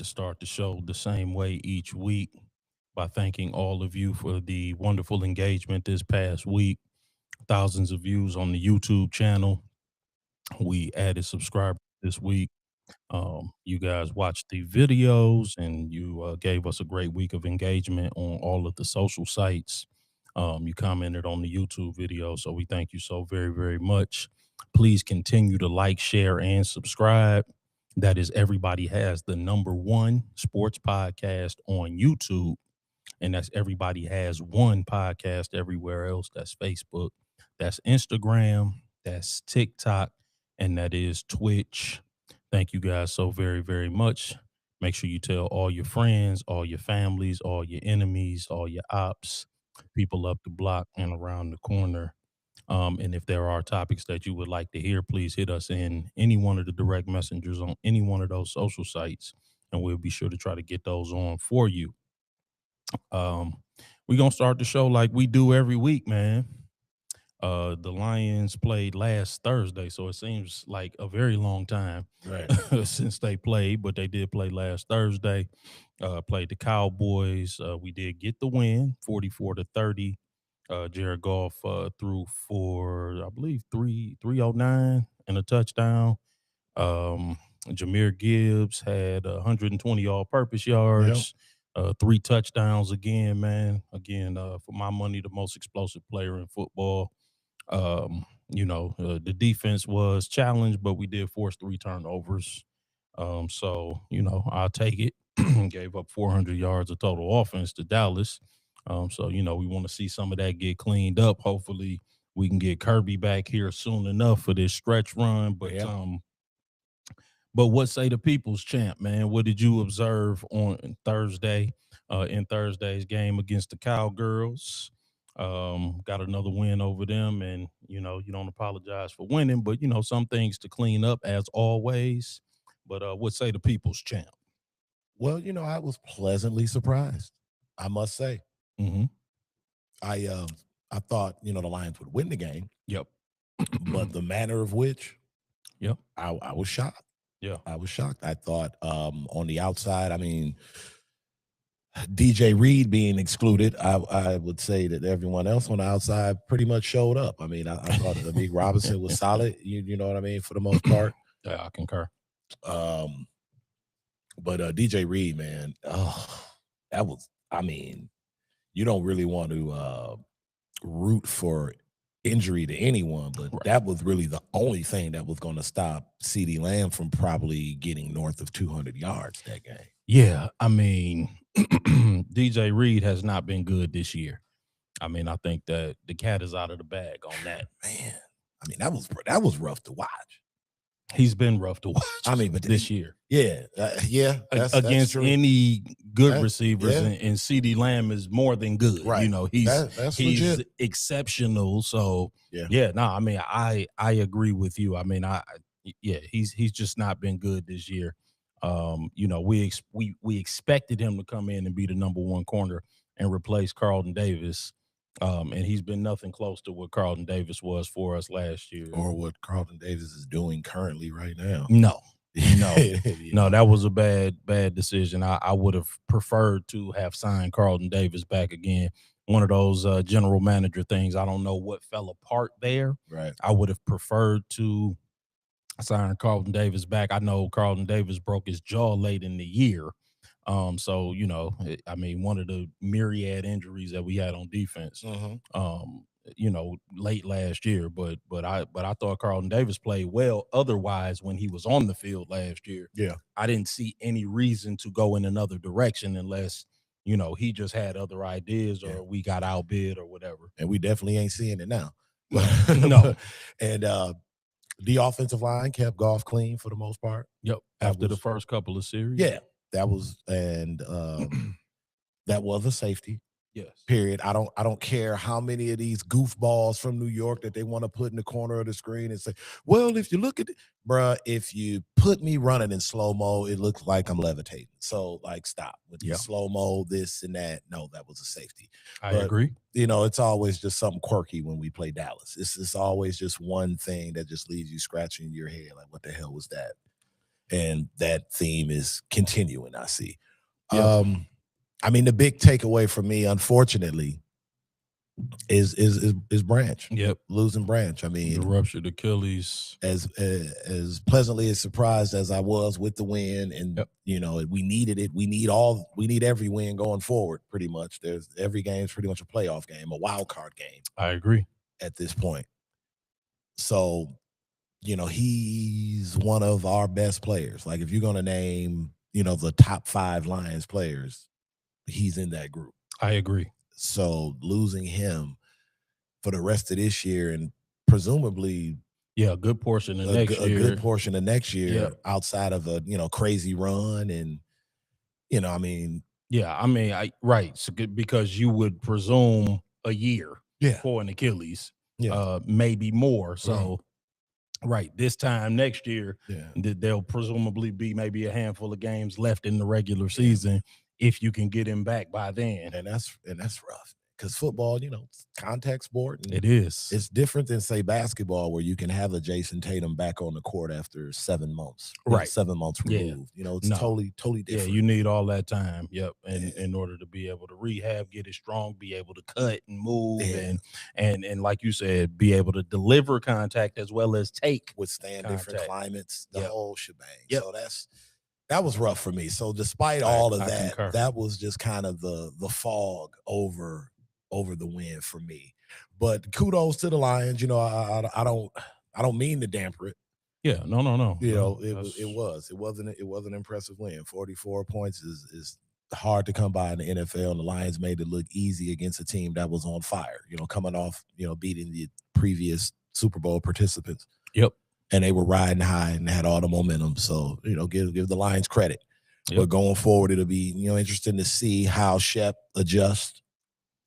to start the show the same way each week by thanking all of you for the wonderful engagement this past week. Thousands of views on the YouTube channel. We added subscribers this week. You guys watched the videos and you gave us a great week of engagement on all of the social sites. You commented on the YouTube video, so we thank you so very, very much. Please continue to like, share, and subscribe. That is Everybody Has the number one sports podcast on YouTube, and that's Everybody Has One podcast everywhere else. That's Facebook, that's Instagram, that's TikTok, and that is Twitch. Thank you guys so very, very much. Make sure you tell all your friends, all your families, all your enemies, all your ops, people up the block and around the corner. And if there are topics that you would like to hear, please hit us in any one of the direct messengers on any one of those social sites, and we'll be sure to try to get those on for you. Um, we're gonna start the show like we do every week, man. The Lions played last Thursday, so it seems like a very long time Right. since they played, but they did play last Thursday. Played the Cowboys. We did get the win, 44-30. Jared Goff threw for, I believe, 309 and a touchdown. Um, Jahmyr Gibbs had 120 all-purpose Yep. yards, 3 touchdowns again, man. Again, for my money, the most explosive player in football. The defense was challenged, but we did force 3 turnovers. So I'll take it. Gave up 400 yards of total offense to Dallas. We want to see some of that get cleaned up. Hopefully, we can get Kirby back here soon enough for this stretch run. But what say the people's champ, man? What did you observe on Thursday in Thursday's game against the Cowgirls? Got another win over them, and you don't apologize for winning, but some things to clean up as always. But what say the people's champ? Well, I was pleasantly surprised, I must say. Mm-hmm. I thought, the Lions would win the game, Yep. but the manner of which, Yep. I was shocked. Yeah. I was shocked. I thought on the outside, I mean, DJ Reed being excluded, I would say that everyone else on the outside pretty much showed up. I mean, I thought Amik Robinson was solid, you know what I mean, for the most part. Yeah, I concur. But DJ Reed, man, that was, I mean, you don't really want to root for injury to anyone, but Right. that was really the only thing that was going to stop CeeDee Lamb from probably getting north of 200 yards that game. Yeah, I mean, DJ Reed has not been good this year. I mean, I think that the cat is out of the bag on that. Man, I mean, that was rough to watch. He's been rough to watch. I mean, but this year, yeah, against that's true. any good receivers, yeah. and CeeDee Lamb is more than good. Right. He's legit. exceptional. So I mean, I agree with you. I mean, he's just not been good this year. We expected him to come in and be the number one corner and replace Carlton Davis. And he's been nothing close to what Carlton Davis was for us last year. Or what Carlton Davis is doing currently right now. No, that was a bad decision. I would have preferred to have signed Carlton Davis back again. One of those general manager things. I don't know what fell apart there. Right. I would have preferred to sign Carlton Davis back. I know Carlton Davis broke his jaw late in the year. I mean, one of the myriad injuries that we had on defense, late last year. But I thought Carlton Davis played well otherwise when he was on the field last year. Yeah. I didn't see any reason to go in another direction unless, he just had other ideas or we got outbid or whatever. And we definitely ain't seeing it now. No. And the offensive line kept Goff clean for the most part. Yep. After the first couple of series. Yeah. That was that was a safety. Yes. Period. I don't care how many of these goofballs from New York that they want to put in the corner of the screen and say, well, if you look at it, bruh, if you put me running in slow-mo, it looks like I'm levitating. So, stop with the slow-mo, this and that. No, that was a safety. I agree. It's always just something quirky when we play Dallas. It's always just one thing that just leaves you scratching your head like, what the hell was that? And that theme is continuing, I see. Yeah. I mean, the big takeaway for me, unfortunately, is Branch. Yep. Losing Branch. I The mean, ruptured Achilles. as pleasantly as surprised as I was with the win, and Yep. we needed it. We need every win going forward. Pretty much, every game is pretty much a playoff game, a wild card game. I agree. At this point, so he's one of our best players. Like, if you're gonna name the top 5 Lions players, he's in that group. I agree. So losing him for the rest of this year and presumably a good portion of next year. A good portion of next year, yep. outside of a crazy run, and I mean, right. So, because you would presume a year yeah, for an Achilles, yeah, maybe more. So, right, this time next year, yeah, there'll presumably be maybe a handful of games left in the regular season if you can get him back by then. And that's rough. Because football, it's contact sport. And it is. It's different than, say, basketball, where you can have a Jason Tatum back on the court after 7 months. Right. 7 months removed. It's totally different. Yeah, you need all that time. Yep. And in order to be able to rehab, get it strong, be able to cut and move, and like you said, be able to deliver contact as well as withstand contact. Different climates, the whole shebang. Yep. So that was rough for me. So despite all of that, concur. That was just kind of the fog over the win for me. But kudos to the Lions. I don't mean to damper it. Yeah, no. It was an impressive win. 44 points is hard to come by in the NFL, and the Lions made it look easy against a team that was on fire. Coming off beating the previous Super Bowl participants. Yep. And they were riding high and had all the momentum. So, give the Lions credit. Yep. But going forward, it'll be, interesting to see how Shep adjusts.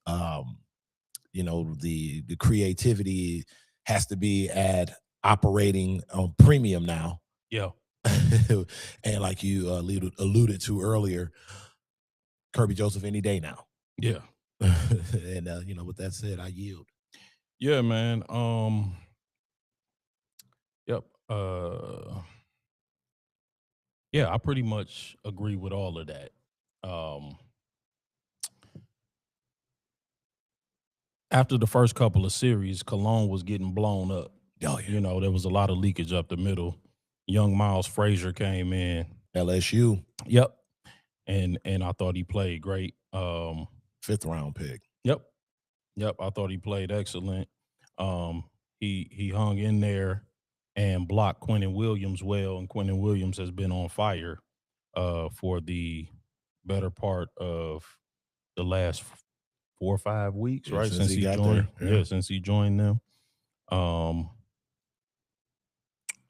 The creativity has to be at operating on premium now. Yeah. And like you alluded to earlier, Kirby Joseph any day now. Yeah. And, with that said, I yield. Yeah, man. Yep. Yeah, I pretty much agree with all of that. After the first couple of series, Cologne was getting blown up. Oh, yeah. There was a lot of leakage up the middle. Young Miles Frazier came in. LSU. Yep. And I thought he played great. 5th round pick. Yep. I thought he played excellent. He hung in there and blocked Quentin Williams well, and Quentin Williams has been on fire for the better part of the last 4 or 5 weeks, right? Since he joined. Yeah, since he joined them.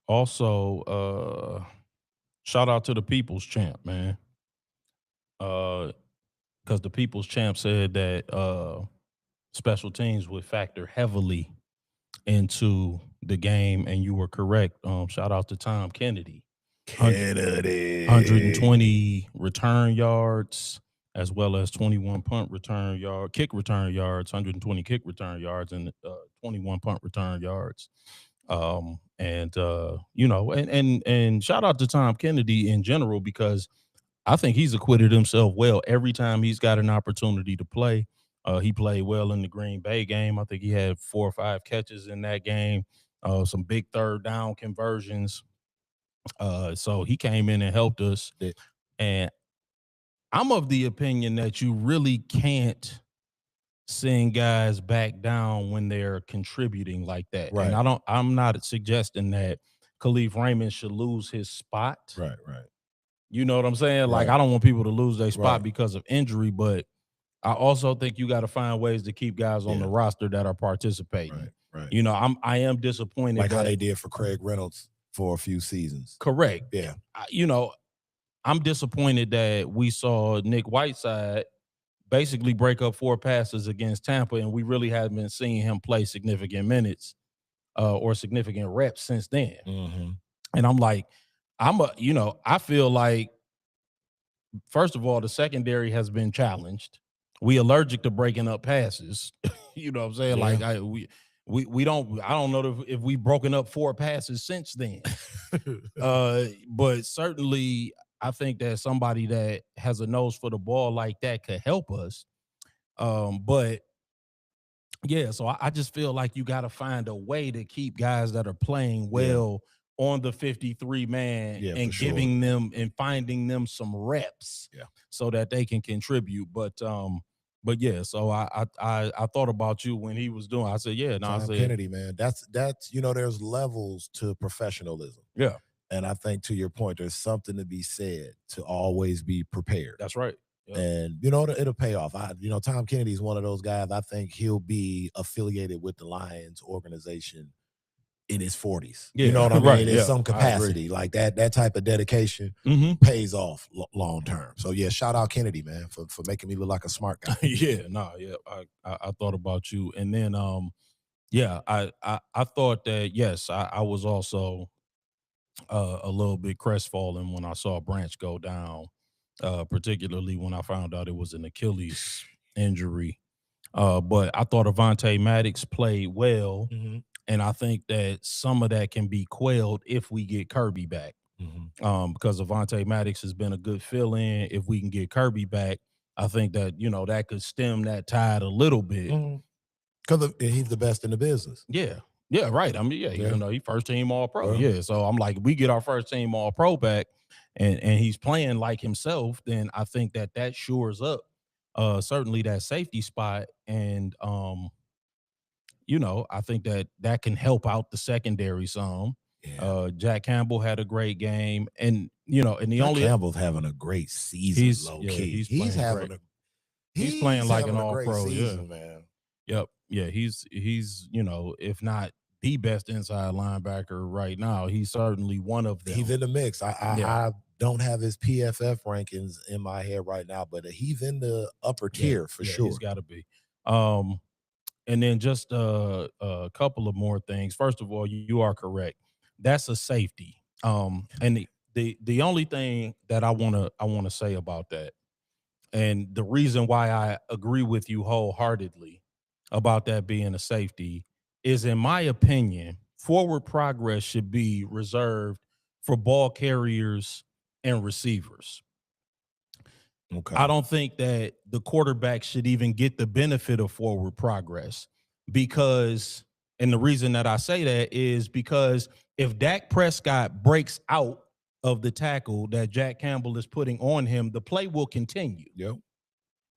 Also, shout out to the People's Champ, man. Because the People's Champ said that special teams would factor heavily into the game, and you were correct. Shout out to Tom Kennedy. 120 return yards, as well as 21 kick return yards, 120 kick return yards, and 21 punt return yards. And shout out to Tom Kennedy in general, because I think he's acquitted himself well every time he's got an opportunity to play. He played well in the Green Bay game. I think he had 4 or 5 catches in that game, some big third down conversions. So he came in and helped us. And I'm of the opinion that you really can't send guys back down when they're contributing like that. Right. And I'm not suggesting that Khalif Raymond should lose his spot. Right. You know what I'm saying? Right. Like, I don't want people to lose their spot because of injury, but I also think you got to find ways to keep guys on the roster that are participating. Right. I am disappointed. Like how they did for Craig Reynolds for a few seasons. Correct. Yeah. I'm disappointed that we saw Nick Whiteside basically break up 4 passes against Tampa, and we really haven't been seeing him play significant minutes or significant reps since then. Mm-hmm. And I'm like, I feel like, first of all, the secondary has been challenged. We allergic to breaking up passes. You know what I'm saying? Yeah. Like, we don't. I don't know if we broken up 4 passes since then. But certainly, I think that somebody that has a nose for the ball like that could help us. But yeah, so I just feel like you got to find a way to keep guys that are playing Yeah. well on the 53 man Yeah, and for sure. giving them and finding them some reps Yeah. so that they can contribute. But yeah, so I thought about you when he was doing. I said, yeah, no, I Tom said, Kennedy, man. That's there's levels to professionalism. yeah, And I think to your point, there's something to be said to always be prepared. that's right. Yep. And it'll pay off. Tom Kennedy is one of those guys. I think he'll be affiliated with the Lions organization in his 40s. Yeah, You know what I mean? right, In yeah, some I agree. capacity, like that type of dedication Mhm. pays off long term. So yeah, shout out Kennedy, man, for making me look like a smart guy. Yeah, no, yeah, I thought about you, and then yeah, I thought that yes, I was also a little bit crestfallen when I saw Branch go down, particularly when I found out it was an Achilles injury. But I thought Avonte Maddox played well, Mhm. and I think that some of that can be quelled if we get Kirby back. Mhm. Because Avonte Maddox has been a good fill-in. If we can get Kirby back, I think that that could stem that tide a little bit. Because he's the best in the business. Yeah. Yeah, right. I mean, yeah, Yeah. he first team all pro. Yeah. Yeah. So I'm like, we get our first team all pro back and he's playing like himself, then I think that shores up certainly that safety spot. And I think that can help out the secondary some. Yeah. Jack Campbell had a great game. And and the Jack only Campbell's having a great season, low key. he's playing great. He's playing like an all pro, season, man. Yep. Yeah, he's if not the best inside linebacker right now, he's certainly one of them. He's in the mix. Yeah. I don't have his PFF rankings in my head right now, but he's in the upper tier for sure. He's got to be. And then just a couple of more things. First of all, you are correct. That's a safety. And the only thing that I wanna say about that, and the reason why I agree with you wholeheartedly about that being a safety is, in my opinion, forward progress should be reserved for ball carriers and receivers. Okay. I don't think that the quarterback should even get the benefit of forward progress because, and the reason that I say that is because if Dak Prescott breaks out of the tackle that Jack Campbell is putting on him, the play will continue. Yep.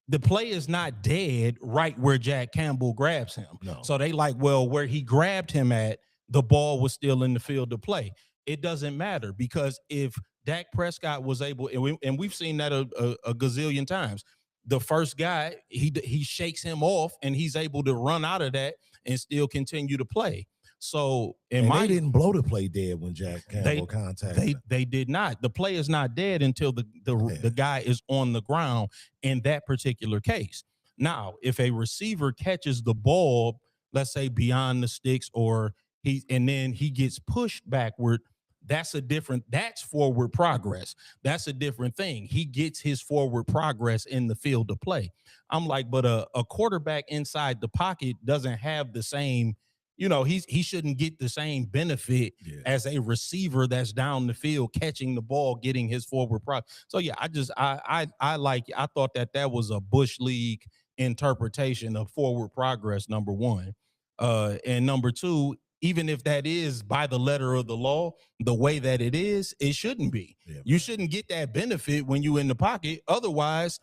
The play is not dead right where Jack Campbell grabs him. No. So they like, well, where he grabbed him at, the ball was still in the field of play. It doesn't matter because if Dak Prescott was able, and we've seen that a gazillion times, the first guy, he shakes him off and he's able to run out of that and still continue to play. So they didn't blow the play dead when Jack Campbell contacted. They did not. The play is not dead until the guy is on the ground in that particular case. Now, if a receiver catches the ball, let's say beyond the sticks, and then he gets pushed backward, that's forward progress. That's a different thing. He gets his forward progress in the field of play. I'm like, but a quarterback inside the pocket doesn't have the same. He shouldn't get the same benefit as a receiver that's down the field catching the ball, getting his forward progress. So yeah, I thought that was a Bush League interpretation of forward progress, number one. And number two, even if that is by the letter of the law, the way that it is, it shouldn't be. Yeah, you shouldn't get that benefit when you're in the pocket. Otherwise,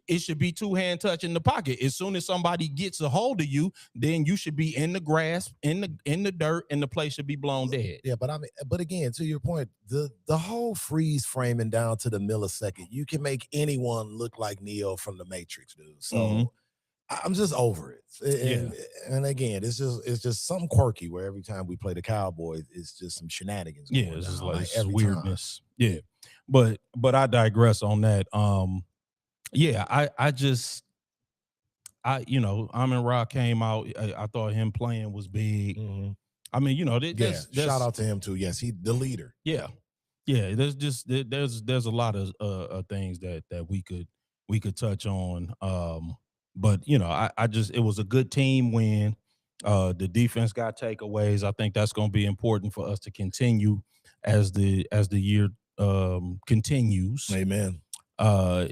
it should be two-hand touch in the pocket. As soon as somebody gets a hold of you, then you should be in the grass, in the dirt, and the play should be blown dead. Yeah, but again, to your point, the whole freeze framing down to the millisecond, you can make anyone look like Neo from the Matrix, dude. So I'm just over it. And again, it's just something quirky where every time we play the Cowboys, it's just some shenanigans. Yeah, it's just like weirdness. Time. Yeah, but I digress on that. Yeah, Amon Ra came out. I thought him playing was big. Mm-hmm. I mean, there's shout out to him too. Yes, he's the leader. Yeah. There's a lot of things that we could touch on. But it was a good team win. The defense got takeaways. I think that's going to be important for us to continue as the year continues. Amen. Uh,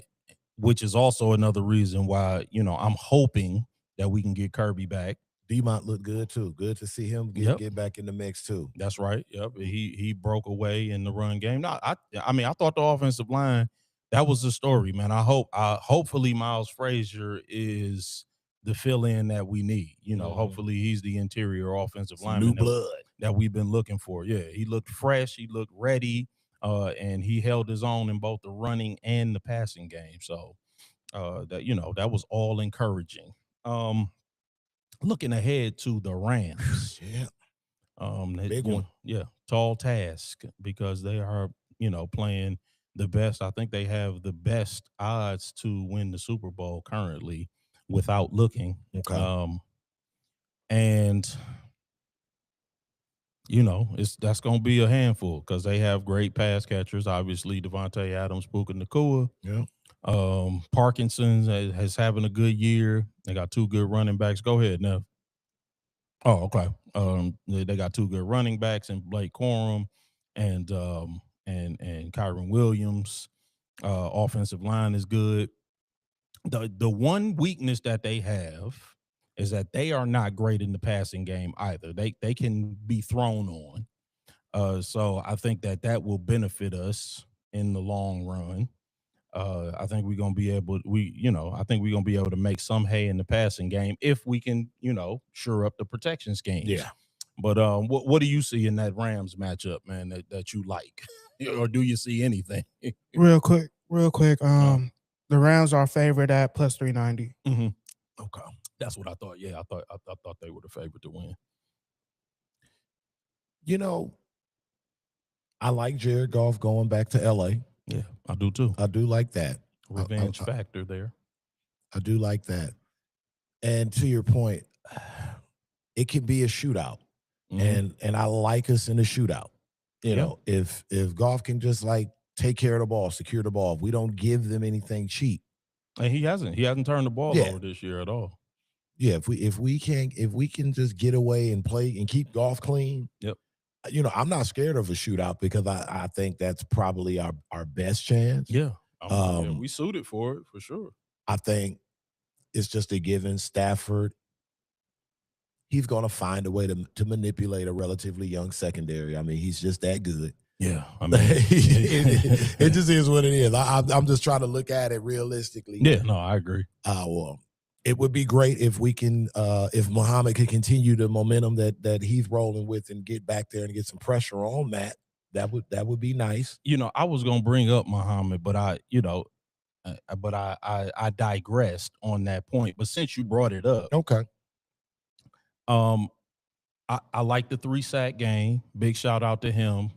which is also another reason why I'm hoping that we can get Kirby back. Demont looked good too. Good to see him get back in the mix too. That's right. Yep. He broke away in the run game. No, I mean I thought the offensive line, that was the story, man. Hopefully Miles Frazier is the fill-in that we need. Hopefully he's the interior offensive lineman New blood that we've been looking for. Yeah, he looked fresh, he looked ready, and he held his own in both the running and the passing game. So that was all encouraging. Looking ahead to the Rams. Yeah. Big one. Yeah, tall task because they are, playing the best. I think they have the best odds to win the Super Bowl currently without looking. Okay. And that's going to be a handful because they have great pass catchers. Obviously, Devontae Adams, Puka Nacua. Yeah. Parkinson has having a good year. They got two good running backs. Go ahead, Nev. Oh, okay. They got two good running backs in Blake Corum and Kyron Williams. Offensive line is good. The one weakness that they have is that they are not great in the passing game either. They can be thrown on. So I think that will benefit us in the long run. I think we're gonna be able. I think we're gonna be able to make some hay in the passing game if we can, shore up the protection schemes. Yeah. But what do you see in that Rams matchup, man? That you like, or do you see anything? Real quick. The Rams are favored at plus 390. Mm-hmm. Okay, that's what I thought. Yeah, I thought they were the favorite to win. I like Jared Goff going back to LA. Yeah, I do too. I do like that. Revenge factor there. I do like that. And to your point, it can be a shootout. Mm-hmm. And I like us in a shootout. If Goff can just take care of the ball, secure the ball, if we don't give them anything cheap. And he hasn't turned the ball over this year at all. Yeah, if we can just get away and play and keep Goff clean. Yep. I'm not scared of a shootout because I think that's probably our best chance. Yeah. We suited for it for sure. I think it's just a given. Stafford, he's going to find a way to manipulate a relatively young secondary. I mean, he's just that good. Yeah. I mean, it just is what it is. I'm just trying to look at it realistically. Yeah, no, I agree. Well, it would be great if we can, if Muhammad can continue the momentum that he's rolling with and get back there and get some pressure on Matt. That would be nice. I was gonna bring up Muhammad, but I digressed on that point. But since you brought it up, okay. I like the 3-sack game. Big shout out to him.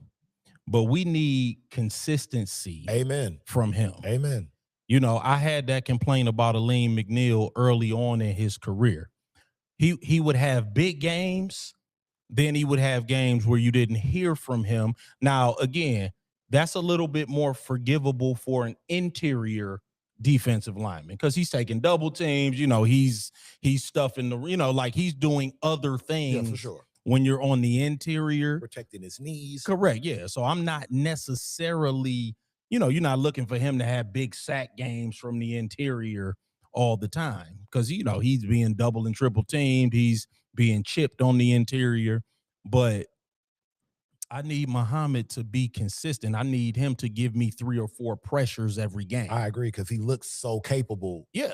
But we need consistency. Amen. From him. Amen. I had that complaint about Aleem McNeil early on in his career. He would have big games, then he would have games where you didn't hear from him. Now, again, that's a little bit more forgivable for an interior defensive lineman because he's taking double teams. He's stuffing the, he's doing other things. Yeah, for sure. When you're on the interior. Protecting his knees. Correct, yeah. So I'm not necessarily, you're not looking for him to have big sack games from the interior all the time because, he's being double and triple teamed. He's being chipped on the interior. But I need Muhammad to be consistent. I need him to give me 3 or 4 pressures every game. I agree because he looks so capable. Yeah.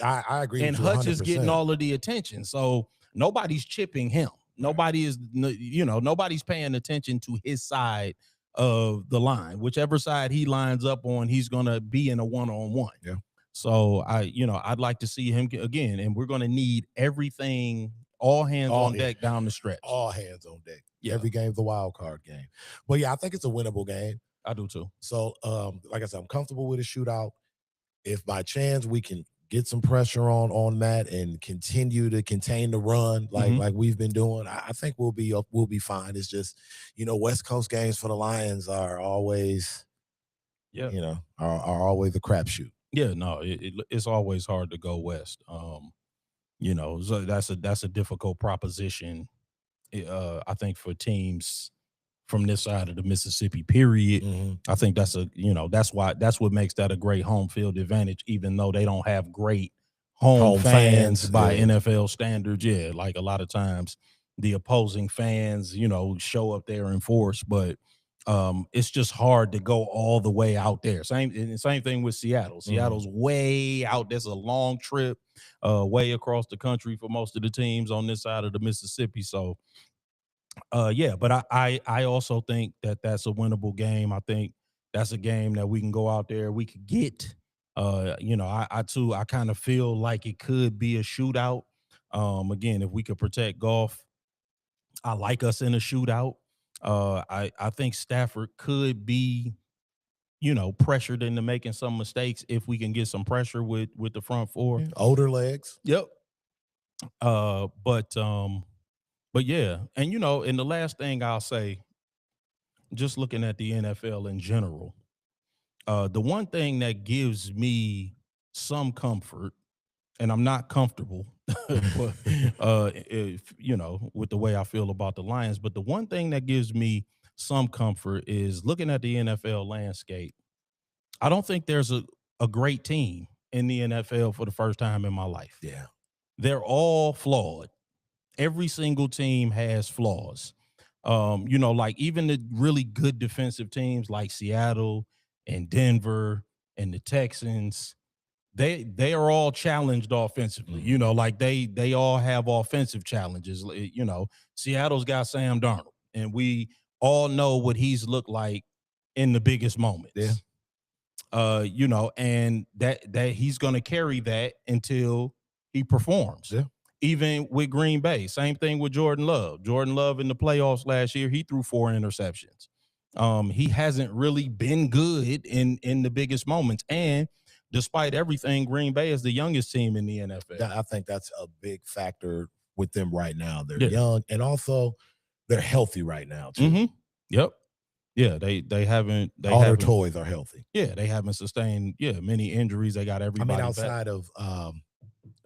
I agree. And Hutch is getting all of the attention. So nobody's chipping him. Nobody is, nobody's paying attention to his side of the line. Whichever side he lines up on, he's going to be in a one-on-one. Yeah. So I'd like to see him again, and we're going to need everything, all hands on deck down the stretch. All hands on deck. Yeah. Every game's a wild card game. But yeah, I think it's a winnable game. I do too. So, like I said, I'm comfortable with a shootout. If by chance we can get some pressure on Matt and continue to contain the run like we've been doing, I think we'll be fine. It's just, West Coast games for the Lions are always, are always a crapshoot. Yeah, no, it's always hard to go west. You know, so that's a difficult proposition. I think for teams from this side of the Mississippi, period. Mm-hmm. I think that's that's what makes that a great home field advantage, even though they don't have great home fans by NFL standards. Yeah, like a lot of times the opposing fans, show up there in force, but it's just hard to go all the way out there. Same thing with Seattle. Seattle's way out. There's a long trip, way across the country for most of the teams on this side of the Mississippi. So, yeah, but I also think that that's a winnable game. I think that's a game that we can go out there, we could get. I kind of feel like it could be a shootout. Again, if we could protect golf, I like us in a shootout. I think Stafford could be, pressured into making some mistakes if we can get some pressure with the front four. Older legs. Yep. But yeah, and and the last thing I'll say, just looking at the NFL in general, the one thing that gives me some comfort, and I'm not comfortable, but if with the way I feel about the Lions, but the one thing that gives me some comfort is looking at the NFL landscape. I don't think there's a great team in the NFL for the first time in my life. Yeah. They're all flawed. Every single team has flaws. Like even the really good defensive teams like Seattle and Denver and the Texans, they are all challenged offensively. Like they all have offensive challenges. Seattle's got Sam Darnold, and we all know what he's looked like in the biggest moments. Yeah. And that he's going to carry that until he performs. Yeah. Even with Green Bay, same thing with Jordan Love. Jordan Love in the playoffs last year, he threw 4 interceptions. He hasn't really been good in the biggest moments. And despite everything, Green Bay is the youngest team in the NFL. I think that's a big factor with them right now. They're young, and also they're healthy right now too. Mm-hmm. Yep. Yeah, they haven't. Their toys are healthy. Yeah, they haven't sustained many injuries. They got everybody. Outside of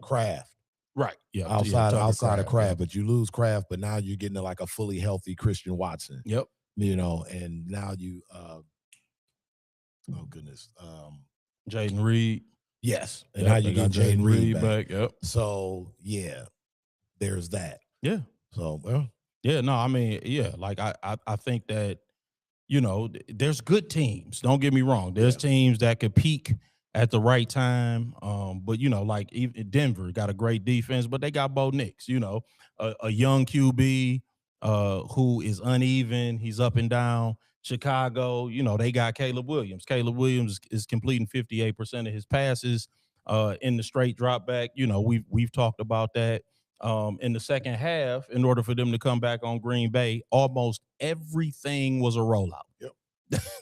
Kraft. Right. Yeah. Outside of Kraft, but you lose Kraft, but now you're getting like a fully healthy Christian Watson. Yep. And now you oh goodness. Jaden Reed. Yes. And now you get Jaden Reed back. Yep. So yeah, there's that. Yeah. So well. Yeah, no, like I think that, there's good teams. Don't get me wrong. There's teams that could peak at the right time. But like even Denver got a great defense, but they got Bo Nix, a young QB who is uneven. He's up and down. Chicago, they got Caleb Williams. Caleb Williams is completing 58% of his passes in the straight drop back. We've talked about that. In the second half, in order for them to come back on Green Bay, almost everything was a rollout. Yep.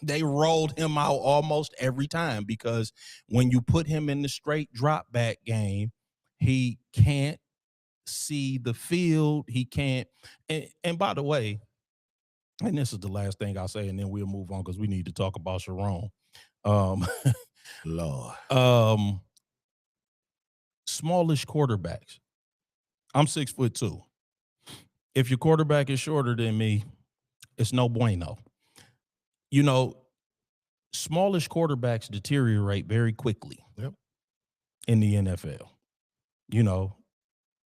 They rolled him out almost every time because when you put him in the straight drop back game, he can't see the field. He can't. And by the way, and this is the last thing I'll say, and then we'll move on because we need to talk about Sherrone. Lord. Smallish quarterbacks. I'm 6'2". If your quarterback is shorter than me, it's no bueno. Smallish quarterbacks deteriorate very quickly. Yep. In the NFL.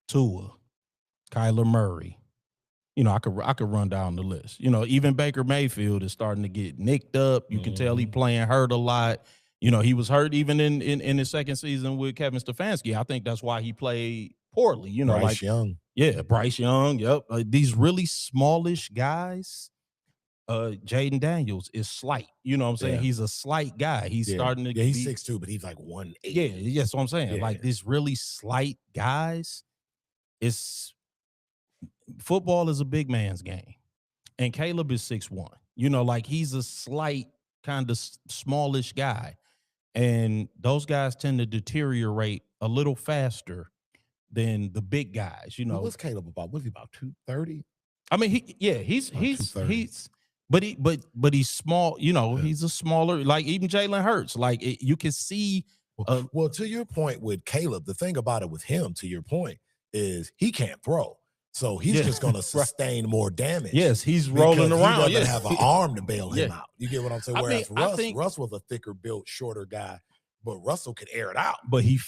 Tua, Kyler Murray. I could run down the list. Even Baker Mayfield is starting to get nicked up. You can tell he playing hurt a lot. He was hurt even in his second season with Kevin Stefanski. I think that's why he played poorly. Bryce Young. Yeah, Bryce Young. Yep. These really smallish guys. Jaden Daniels is slight. You know what I'm saying? Yeah. He's a slight guy. He's starting to he's 6'2", but he's like 1'8". Yeah, that's what I'm saying. Yeah. Like these really slight guys, football is a big man's game. And Caleb is 6'1". Like he's a slight, kind of smallish guy. And those guys tend to deteriorate a little faster than the big guys, What's Caleb about? Was he about 230? I mean, he's but he's small, he's a smaller, like even Jalen Hurts. Like you can see Well, to your point with Caleb, the thing about it with him, to your point, is he can't throw. So he's just going to sustain more damage. Yes, he's rolling around. He doesn't have an arm to bail him out. You get what I'm saying? Whereas Russ was a thicker built, shorter guy, but Russell could air it out. But he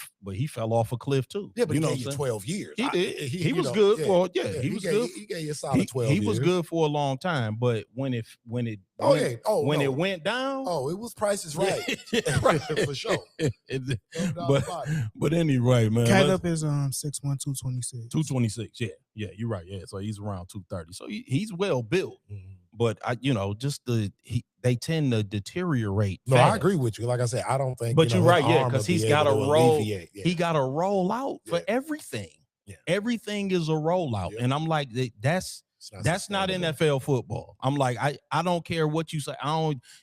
fell off a cliff too. Yeah, but he gave you 12 years. He did. He was good for he was good. He gave you a solid 12 years. He was good for a long time, but when it went down, it was prices right. For sure. But anyway, man. Caleb is 6'1", 226. 226, yeah, you're right. Yeah, so he's around 230. So he's well built. Mm-hmm. But they tend to deteriorate. No, fast. I agree with you. Like I said, I don't think. But you're right, because he's got to roll. Yeah. He got to roll out for everything. Yeah. Everything is a rollout, and I'm like, that's not NFL football. I'm like, I don't care what you say.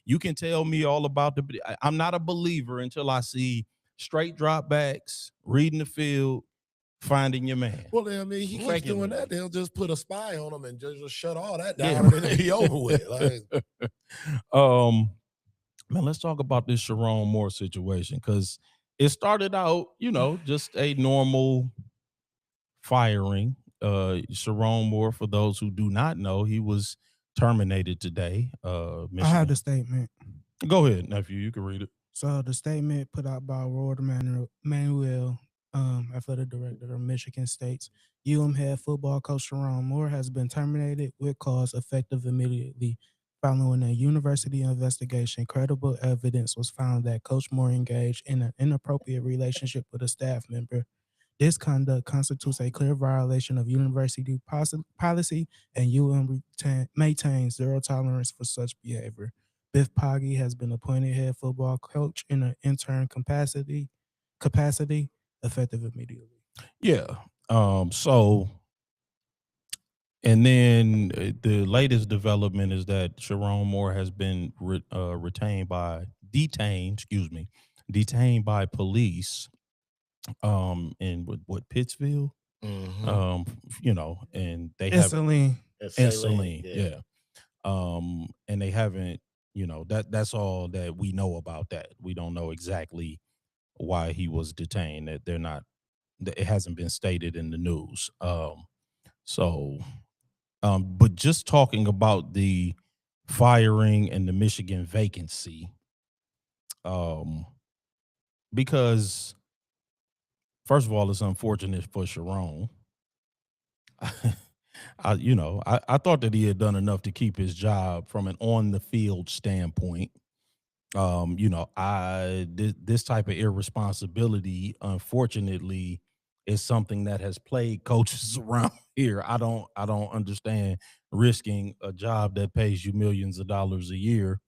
You can tell me all about I'm not a believer until I see straight drop backs, reading the field, finding your man. Well, I mean, he keeps doing that. They'll just put a spy on him and just shut all that down and it'll be over with. Like, man, let's talk about this Sherrone Moore situation, because it started out, just a normal firing. Sherrone Moore, for those who do not know, he was terminated today. I have the statement. Go ahead, nephew. You can read it. So the statement put out by Warde Manuel, athletic director of Michigan states, head football coach Sherrone Moore has been terminated with cause effective immediately. Following a university investigation, credible evidence was found that Coach Moore engaged in an inappropriate relationship with a staff member. This conduct constitutes a clear violation of university policy, and maintains zero tolerance for such behavior. Biff Poggi has been appointed head football coach in an intern capacity effective immediately. Yeah. And then the latest development is that Sherrone Moore has been detained by police in Pittsfield, and they have Saline, yeah. And they haven't, that's all that we know about that. We don't know exactly why he was detained. That it hasn't been stated in the news. But just talking about the firing and the Michigan vacancy, because first of all, it's unfortunate for Sherrone. I thought that he had done enough to keep his job from an on the field standpoint. This type of irresponsibility, unfortunately, is something that has plagued coaches around here. I don't understand risking a job that pays you millions of dollars a year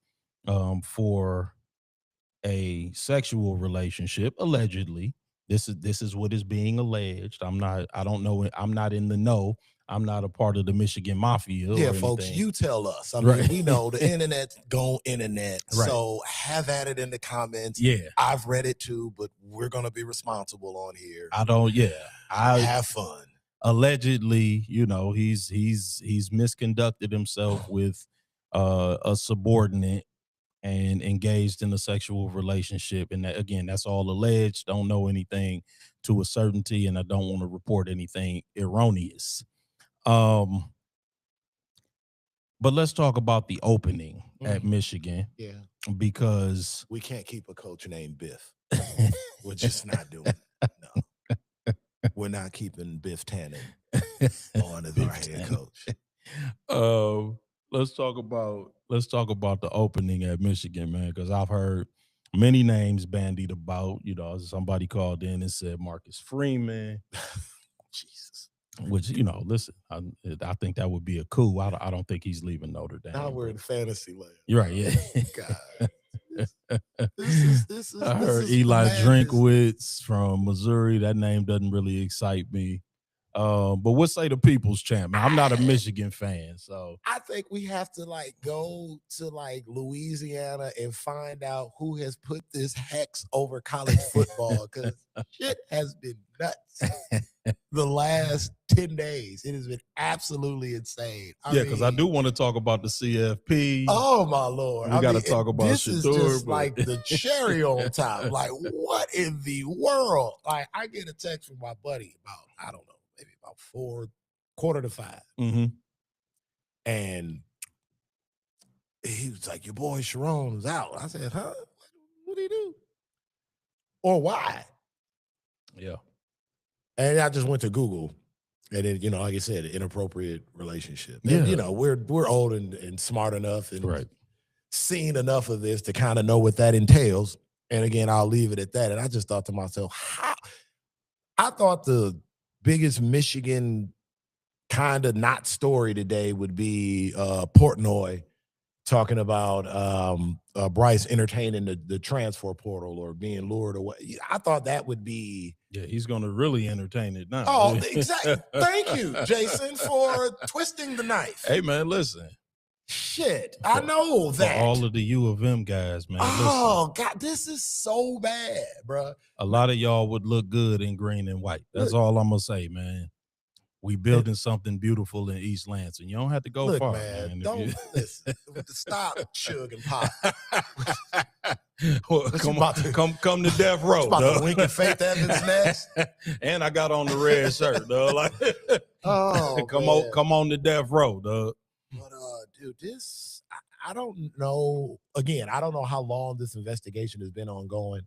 for a sexual relationship, allegedly. This is what is being alleged. I'm not in the know. I'm not a part of the Michigan Mafia. Yeah, folks, you tell us. I mean, we know the internet's gone internet. Right. So have at it in the comments. Yeah. I've read it too, but we're going to be responsible on here. I have fun. Allegedly, he's misconducted himself with a subordinate and engaged in a sexual relationship. And that, again, that's all alleged. Don't know anything to a certainty, and I don't want to report anything erroneous. But let's talk about the opening at Michigan. Yeah. Because we can't keep a coach named Biff. We're just not doing it. No. We're not keeping Biff Tannen on as our head coach. Let's talk about the opening at Michigan, man, because I've heard many names bandied about. Somebody called in and said Marcus Freeman. Jesus. Which, listen, I think that would be a coup. I don't think he's leaving Notre Dame. Now we're in fantasy land. You're right, yeah. God. This is I heard Eli Drinkwitz from Missouri. That name doesn't really excite me. But what say the people's champ? Man, I'm not a Michigan fan, so I think we have to go to Louisiana and find out who has put this hex over college football, because shit has been nuts the last 10 days. It has been absolutely insane. Because I do want to talk about the CFP. Oh my Lord. We got to talk about this Sheduer, is just like the cherry on top. What in the world? I get a text from my buddy about, I don't know, maybe about 4:45. Mm-hmm. And he was like, your boy Sherrone was out. I said, huh? What did he do? Or why? Yeah. And I just went to Google. And then, you know, like I said, inappropriate relationship. And, Yeah. you know, we're old and smart enough and Right. seen enough of this to kind of know what that entails. And again, I'll leave it at that. And I just thought to myself, how? I thought the biggest Michigan kind of not story today would be Portnoy talking about Bryce entertaining the transfer portal or being lured away. I thought that would be. Yeah, he's going to really entertain it now. Oh, exactly. Thank you, Jason, for twisting the knife. Hey, man, listen. Shit, I know that. For all of the U of M guys, man. Oh, listen. God, this is so bad, bro. A lot of y'all would look good in green and white. That's all I'm going to say, man. We building something beautiful in East Lansing. You don't have to go far, man. Don't listen. Stop chugging pop. Well, come to death row. About to wink at Faith Evans next. And I got on the red shirt, dog. Like, come on to death row, dog. But dude, this I don't know. Again, I don't know how long this investigation has been ongoing.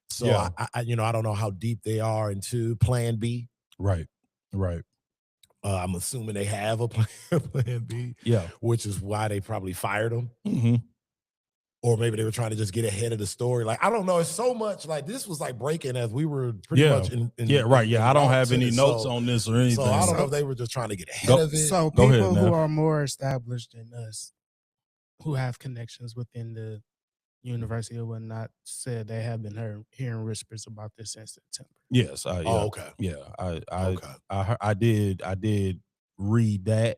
So yeah. I don't know how deep they are into Plan B. Right. I'm assuming they have a plan B. Yeah. Which is why they probably fired him. Mm-hmm. Or maybe they were trying to just get ahead of the story. Like, I don't know. It's so much like this was like breaking as we were pretty much in I don't have any notes on this or anything. So I don't know if they were just trying to get ahead of it. So people who are more established than us, who have connections within the university or whatnot, said they have been hearing whispers about this since September. Yes. Okay. Yeah. I did read that.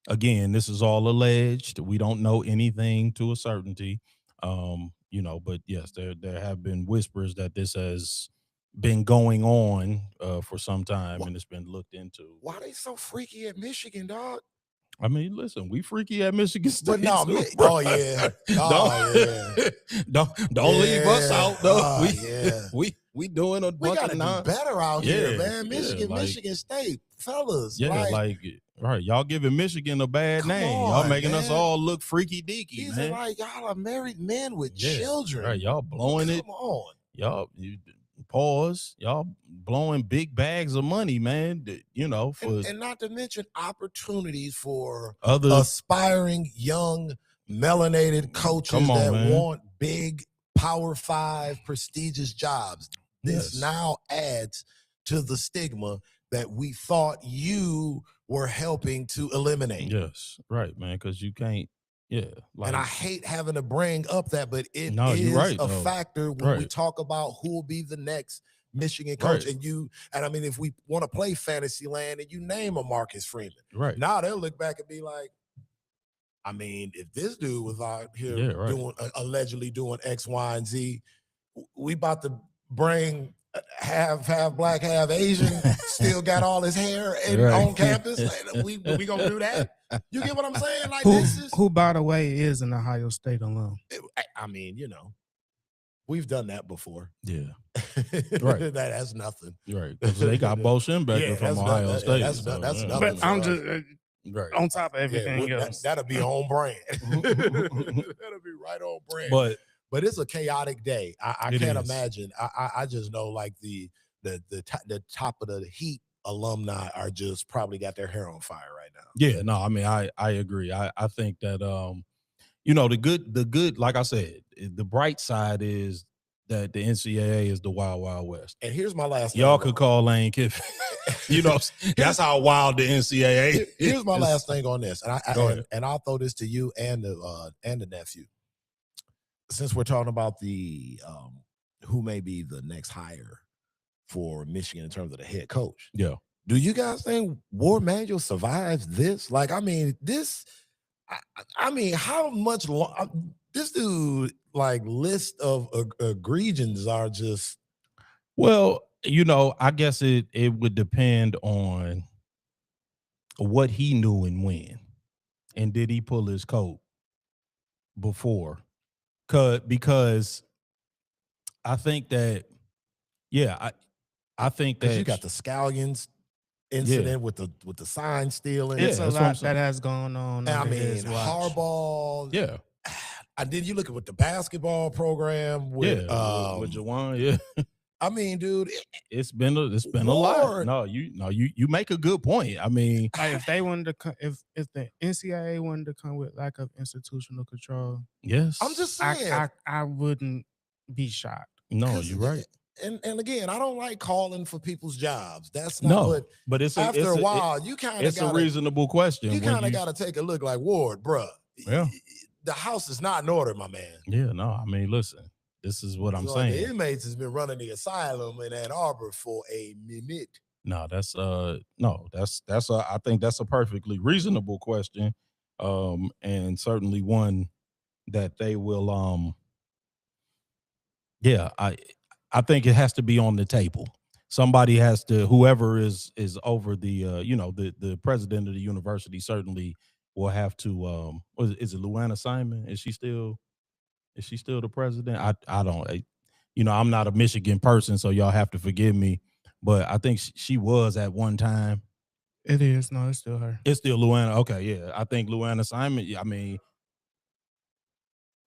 Again, this is all alleged. We don't know anything to a certainty. But yes, there have been whispers that this has been going on for some time and it's been looked into. Why are they so freaky at Michigan, dog? I mean, listen, we freaky at Michigan State. But no, don't leave us out, though. We doing a bunch of do better out here, man. Michigan, like, Michigan State, fellas. Yeah, right. Y'all giving Michigan a bad name. Y'all making us all look freaky deaky. These man. are like y'all are married men with children. Right, y'all blowing it. Come on, y'all blowing big bags of money, man. And not to mention opportunities for other aspiring young melanated coaches want big Power 5 prestigious jobs. This now adds to the stigma that we thought you were helping to eliminate. Yes, right, man, because you can't. Yeah, and I hate having to bring up that, but it is a factor when we talk about who will be the next Michigan coach. And I mean, if we want to play fantasy land and you name a Marcus Freeman, now they'll look back and be like, I mean, if this dude was out here allegedly doing X, Y, and Z, we about to bring half black, half Asian, still got all his hair on campus. We gonna do that? You get what I'm saying? Like who, by the way, is an Ohio State alum. I mean, we've done that before. Yeah, that's nothing. Right, because they got Bo Schembechler from Ohio State. That's nothing. But I'm just on top of everything else. That'll be on brand. That'll be right on brand. But it's a chaotic day. I can't imagine. I just know like the top of the Heat alumni are just probably got their hair on fire right now. Yeah, no, I mean I agree. I think that the good, like I said, the bright side is that the NCAA is the wild, wild west. And here's my last thing. Y'all could call Lane Kiffin. That's how wild the NCAA is. Here's my last thing on this. And I'll throw this to you and the nephew. Since we're talking about the who may be the next hire for Michigan in terms of the head coach. Yeah. Do you guys think Warde Manuel survives this? Like, I mean, how much this dude like list of egregions are just. Well, I guess it would depend on what he knew and when, and did he pull his coat before? Because I think that, I think that you got the Scallions incident with the sign stealing. It's Yeah, a that's what I'm lot saying. that has gone on. I Under mean, his watch. Harbaugh. Yeah, And then you look at with the basketball program with with Jawan. Yeah, I mean, dude, it's been a lot. Lord. No, you make a good point. I mean, Like if they wanted to come, if the NCAA wanted to come with lack of institutional control, yes, I'm just saying. I wouldn't be shocked. no, you're right. And again, I don't like calling for people's jobs. That's not. No, but it's after a while, you kind of it's a reasonable question. You kind of got to take a look like Warde, bruh. Yeah. The house is not in order, my man. Yeah, no, I mean, listen, this is what I'm saying. The inmates has been running the asylum in Ann Arbor for a minute. No, that's I think that's a perfectly reasonable question, and certainly one that they will. Yeah, I think it has to be on the table. Somebody has to, whoever is over the the president of the university certainly will have to. Is it Luana Simon? Is she still the president? I don't. I'm not a Michigan person, so y'all have to forgive me. But I think she was at one time. It is. No, it's still her. It's still Luana. Okay, yeah. I think Luana Simon. I mean,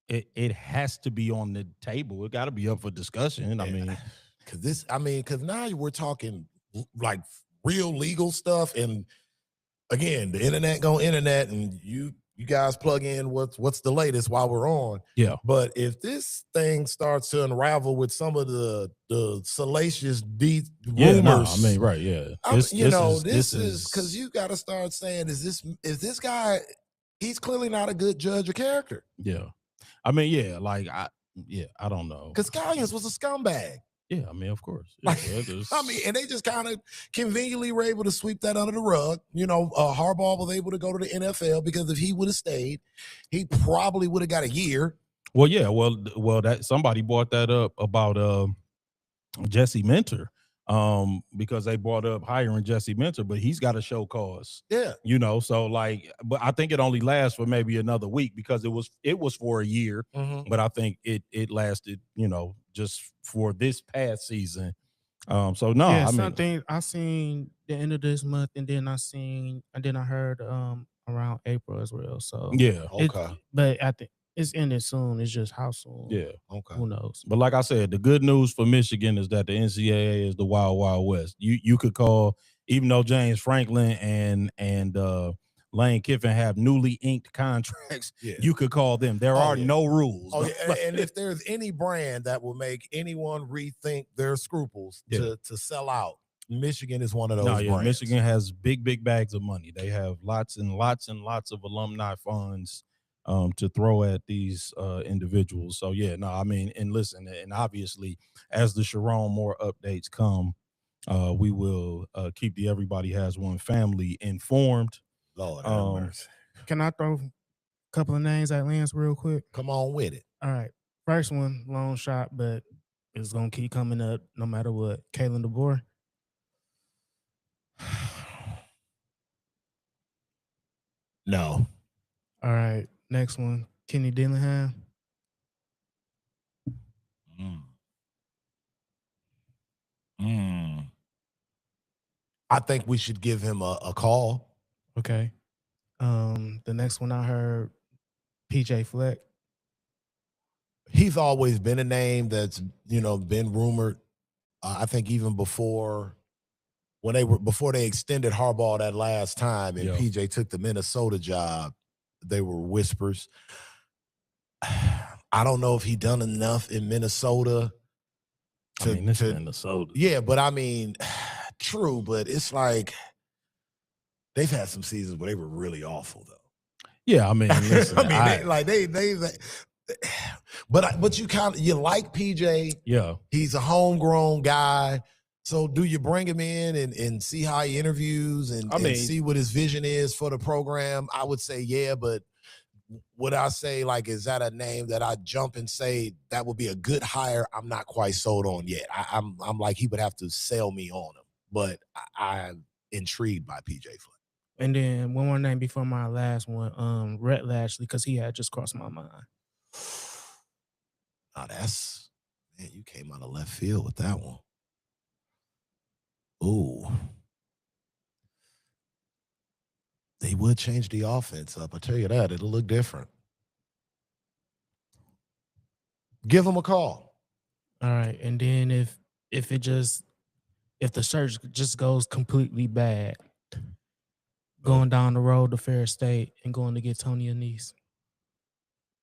it has to be on the table. It got to be up for discussion. I mean, because now we're talking like real legal stuff, and again, the internet, and you guys plug in what's the latest while we're on. Yeah. But if this thing starts to unravel with some of the salacious rumors, no, I mean, right, yeah. This is because you got to start saying, is this guy? He's clearly not a good judge of character. Yeah. I mean, yeah, like I don't know. Because Scallions was a scumbag. Yeah, I mean, of course. Yeah, I mean, and they just kind of conveniently were able to sweep that under the rug. Harbaugh was able to go to the NFL because if he would have stayed, he probably would have got a year. Well, yeah, well, that somebody brought that up about Jesse Minter, because they brought up hiring Jesse Minter, but he's got to show cause. Yeah, so like, but I think it only lasts for maybe another week because it was for a year, but I think it lasted, just for this past season. So no, yeah, I mean, something I seen the end of this month, and then I heard around April as well. So yeah, okay, but I think it's ending soon. It's just how soon. Yeah, okay. Who knows? But like I said, the good news for Michigan is that the NCAA is the wild, wild west. You could call, even though James Franklin and Lane Kiffin have newly inked contracts, you could call them. There are no rules. Oh, yeah. And if there's any brand that will make anyone rethink their scruples to sell out, Michigan is one of those brands. Michigan has big bags of money. They have lots and lots and lots of alumni funds to throw at these individuals. So yeah, no, I mean, and listen, and obviously as the Sherrone more updates come, we will keep the Everybody Has One family informed. Lord have mercy. Can I throw a couple of names at Lance real quick? Come on with it. All right. First one, long shot, but it's gonna keep coming up no matter what. Kalen DeBoer. No. All right. Next one, Kenny Dillingham. I think we should give him a call. Okay. The next one I heard, PJ Fleck. He's always been a name that's been rumored. I think even before they extended Harbaugh that last time, and PJ took the Minnesota job, they were whispers. I don't know if he done enough in Minnesota. Minnesota. Yeah, but I mean, true, but it's like they've had some seasons where they were really awful, though. Yeah, I mean, listen, but you like PJ. Yeah, he's a homegrown guy. So do you bring him in and see how he interviews and see what his vision is for the program? I would say yeah, but would I say, like, is that a name that I jump and say that would be a good hire? I'm not quite sold on yet. I'm like, he would have to sell me on him, but I'm intrigued by PJ Fleck. And then one more name before my last one, Rhett Lashley, because he had just crossed my mind. Oh, man, you came out of left field with that one. Ooh. They would change the offense up. I tell you that. It'll look different. Give them a call. All right, and then if the search just goes completely bad, going down the road to Fair State and going to get Tony Anise.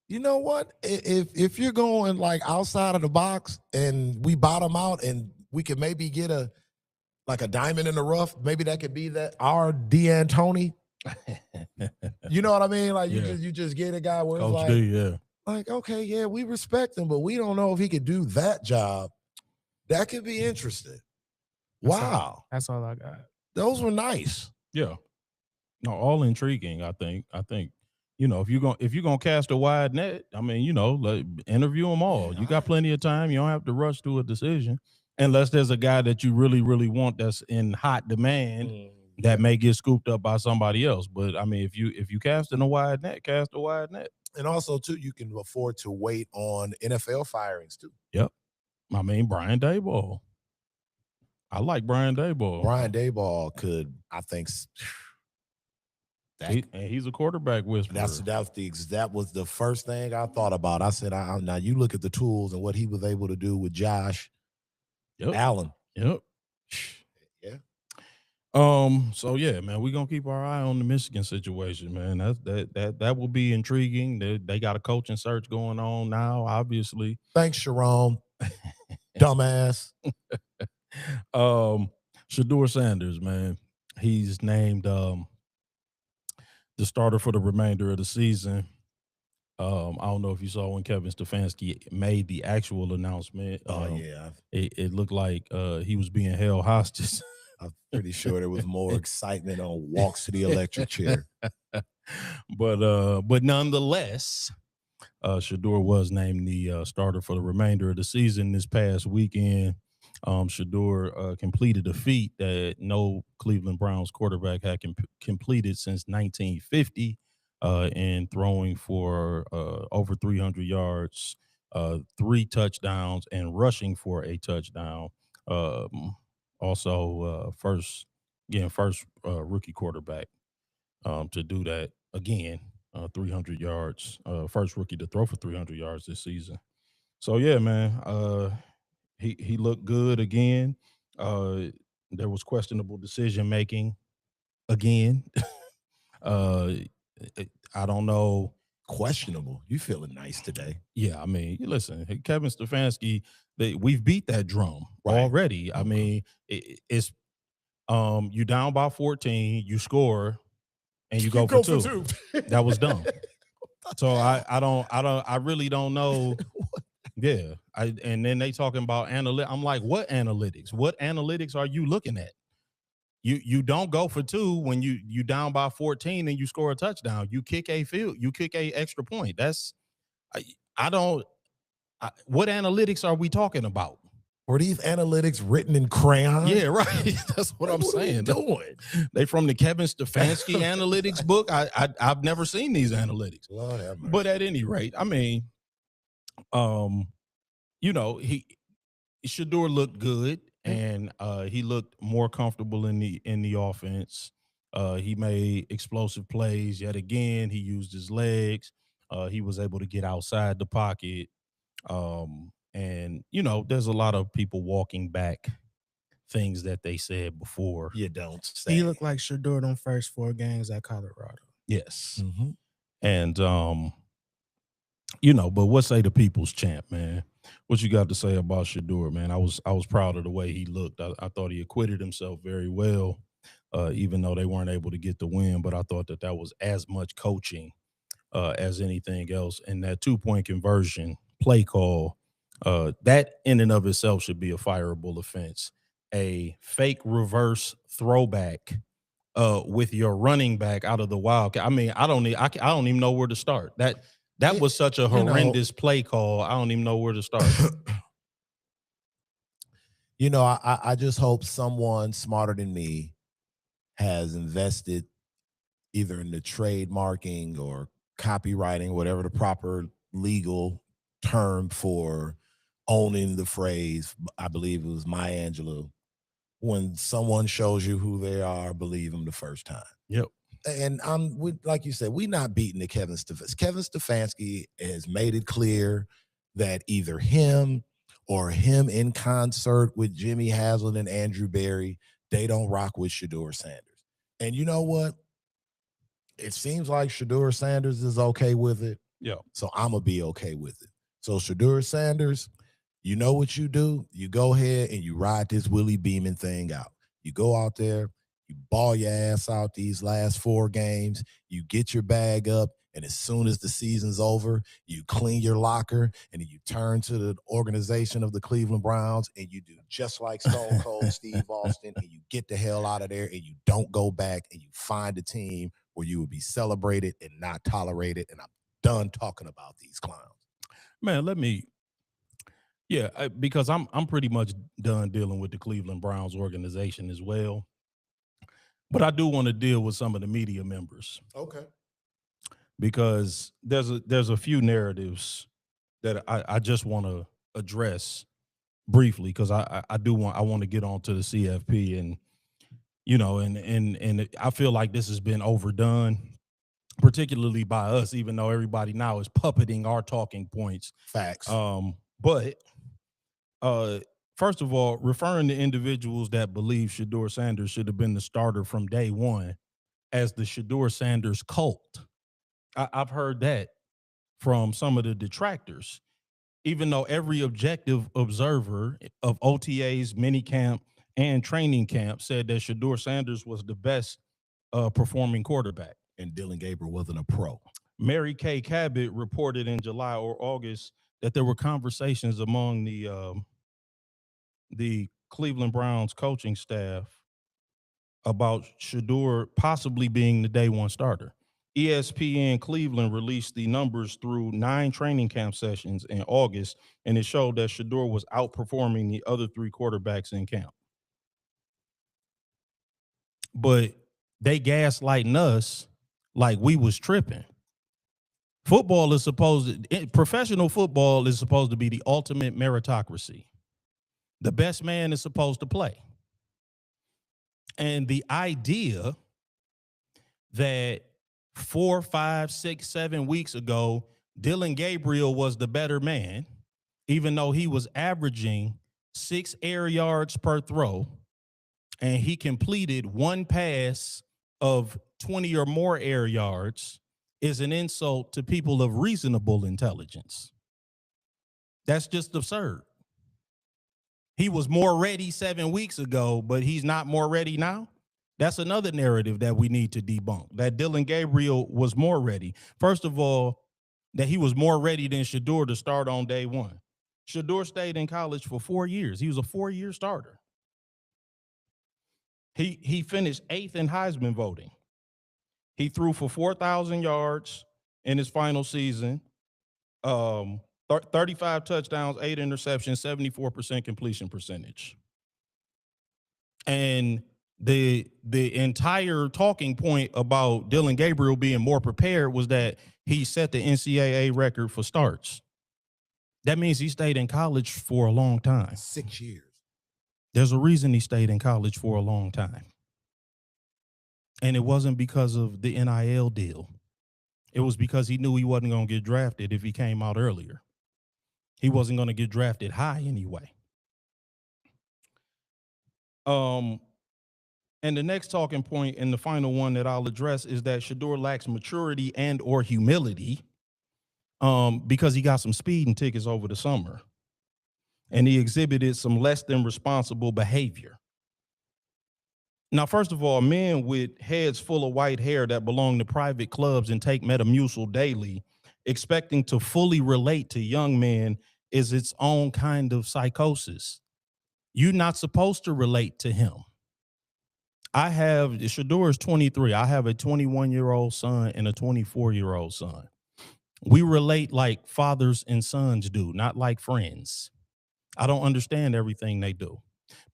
You know what? If you're going like outside of the box and we bottom out and we could maybe get a diamond in the rough, maybe that could be our D'Antoni. You know what I mean? Like you just get a guy where Coach it's like, D, like, okay, yeah, we respect him, but we don't know if he could do that job. That could be interesting. Wow. That's all I got. Those were nice. Yeah. No, all intriguing, I think. You know, if you're gonna cast a wide net, I mean, you know, like, interview them all. You got plenty of time. You don't have to rush to a decision, unless there's a guy that you really, really want that's in hot demand that may get scooped up by somebody else. But I mean, if you cast in a wide net, cast a wide net. And also, too, you can afford to wait on NFL firings too. Yep. I mean, Brian Daboll. I like Brian Daboll. Brian Daboll could, I think. He's a quarterback whisperer. That was the first thing I thought about. I said, now you look at the tools and what he was able to do with Josh Allen. Yep. Yeah. So yeah, man, we're gonna keep our eye on the Michigan situation, man. That will be intriguing. They got a coaching search going on now, obviously. Thanks, Sherrone. Dumbass. Shedeur Sanders, man. He's named the starter for the remainder of the season. I don't know if you saw when Kevin Stefanski made the actual announcement. It looked like he was being held hostage. I'm pretty sure there was more excitement on walks to the electric chair. But nonetheless, Sheduer was named the starter for the remainder of the season this past weekend. Sheduer completed a feat that no Cleveland Browns quarterback had completed since 1950 in throwing for over 300 yards, 3 touchdowns, and rushing for a touchdown. Also, first rookie quarterback to do that again, 300 yards. First rookie to throw for 300 yards this season. So yeah, man. He looked good again. There was questionable decision making again. I don't know. Questionable. You feeling nice today? Yeah, I mean, listen, Kevin Stefanski. We've beat that drum already. I mean, it's you down by 14, you score, and you go for two. That was dumb. So I really don't know. Yeah, and then they talking about analytics. I'm like, what analytics? What analytics are you looking at? You don't go for 2 when you down by 14 and you score a touchdown. You kick a extra point. That's what analytics are we talking about? Were these analytics written in crayon? Yeah, right. That's what I'm saying. Doing? They from the Kevin Stefanski analytics book. I've never seen these analytics. Lord have mercy. But at any rate, I mean, you know, Sheduer looked good, and he looked more comfortable in the offense. He made explosive plays yet again. He used his legs. He was able to get outside the pocket. And you know, there's a lot of people walking back things that they said before. You don't say. He looked like Sheduer on first 4 games at Colorado. Yes. Mm-hmm. And you know, but what say the people's champ, man? What you got to say about Sheduer, man? I was proud of the way he looked. I thought he acquitted himself very well, even though they weren't able to get the win. But I thought that was as much coaching as anything else. And that 2-point conversion play call, that in and of itself should be a fireable offense. A fake reverse throwback with your running back out of the wildcat. I mean, I don't even know where to start. That was such a horrendous play call. I don't even know where to start. You know, I just hope someone smarter than me has invested either in the trademarking or copywriting, whatever the proper legal term for owning the phrase. I believe it was Maya Angelou. When someone shows you who they are, believe them the first time. Yep. and like you said, we not beating the Kevin Stefanski. Kevin Stefanski has made it clear that either him or him in concert with Jimmy Haslam and Andrew Berry, they don't rock with Shedeur Sanders. And you know what? It seems like Shedeur Sanders is okay with it. Yeah. So I'm going to be okay with it. So Shedeur Sanders, you know what you do? You go ahead and you ride this Willie Beeman thing out. You go out there, you ball your ass out these last 4 games, you get your bag up, and as soon as the season's over, you clean your locker, and then you turn to the organization of the Cleveland Browns, and you do just like Stone Cold Steve Austin, and you get the hell out of there, and you don't go back, and you find a team where you will be celebrated and not tolerated. And I'm done talking about these clowns. Man, because I'm pretty much done dealing with the Cleveland Browns organization as well. But I do want to deal with some of the media members. Okay. Because there's a few narratives that I just want to address briefly, because I want to get on to the CFP, and and I feel like this has been overdone, particularly by us, even though everybody now is puppeting our talking points. Facts. But first of all, referring to individuals that believe Sheduer Sanders should have been the starter from day one as the Sheduer Sanders cult. I've heard that from some of the detractors, even though every objective observer of OTAs, minicamp, and training camp said that Sheduer Sanders was the best performing quarterback. And Dylan Gabriel wasn't a pro. Mary Kay Cabot reported in July or August that there were conversations among the Cleveland Browns coaching staff about Sheduer possibly being the day one starter. ESPN Cleveland released the numbers through 9 training camp sessions in August, and it showed that Sheduer was outperforming the other 3 quarterbacks in camp. But they gaslighting us like we was tripping. Professional football is supposed to be the ultimate meritocracy. The best man is supposed to play. And the idea that 4, 5, 6, 7 weeks ago, Dylan Gabriel was the better man, even though he was averaging 6 air yards per throw, and he completed 1 pass of 20 or more air yards, is an insult to people of reasonable intelligence. That's just absurd. He was more ready 7 weeks ago, but he's not more ready now. That's another narrative that we need to debunk, that Dylan Gabriel was more ready. First of all, that he was more ready than Sheduer to start on day one. Sheduer stayed in college for 4 years. He was a 4-year starter. He finished 8th in Heisman voting. He threw for 4,000 yards in his final season, 35 touchdowns, 8 interceptions, 74% completion percentage. And the entire talking point about Dylan Gabriel being more prepared was that he set the NCAA record for starts. That means he stayed in college for a long time. 6 years. There's a reason he stayed in college for a long time. And it wasn't because of the NIL deal. It was because he knew he wasn't going to get drafted if he came out earlier. He wasn't going to get drafted high anyway. And the next talking point, and the final one that I'll address, is that Sheduer lacks maturity and or humility because he got some speeding tickets over the summer. And he exhibited some less than responsible behavior. Now, first of all, men with heads full of white hair that belong to private clubs and take Metamucil daily, expecting to fully relate to young men is its own kind of psychosis. You're not supposed to relate to him. Sheduer is 23. I have a 21-year-old son and a 24-year-old son. We relate like fathers and sons do, not like friends. I don't understand everything they do.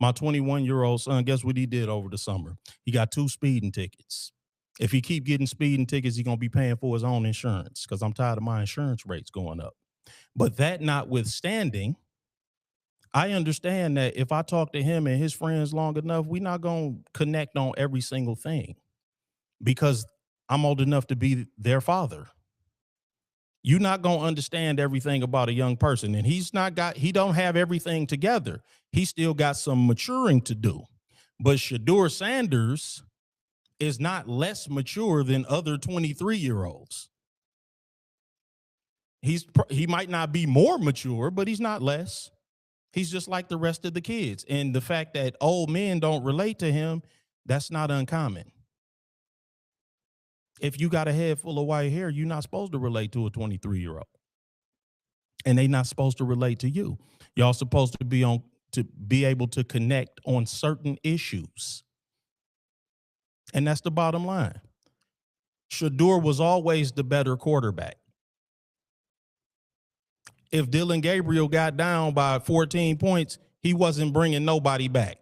My 21-year-old son, guess what he did over the summer? He got 2 speeding tickets. If he keep getting speeding tickets, he's going to be paying for his own insurance because I'm tired of my insurance rates going up. But that notwithstanding, I understand that if I talk to him and his friends long enough, we're not going to connect on every single thing because I'm old enough to be their father. You're not going to understand everything about a young person. And he don't have everything together. He still got some maturing to do. But Shedeur Sanders is not less mature than other 23-year-olds. He might not be more mature, but he's not less. He's just like the rest of the kids. And the fact that old men don't relate to him, that's not uncommon. If you got a head full of white hair, you're not supposed to relate to a 23-year-old. And they're not supposed to relate to you. Y'all supposed to be able to connect on certain issues. And that's the bottom line. Sheduer was always the better quarterback. If Dillon Gabriel got down by 14 points, he wasn't bringing nobody back.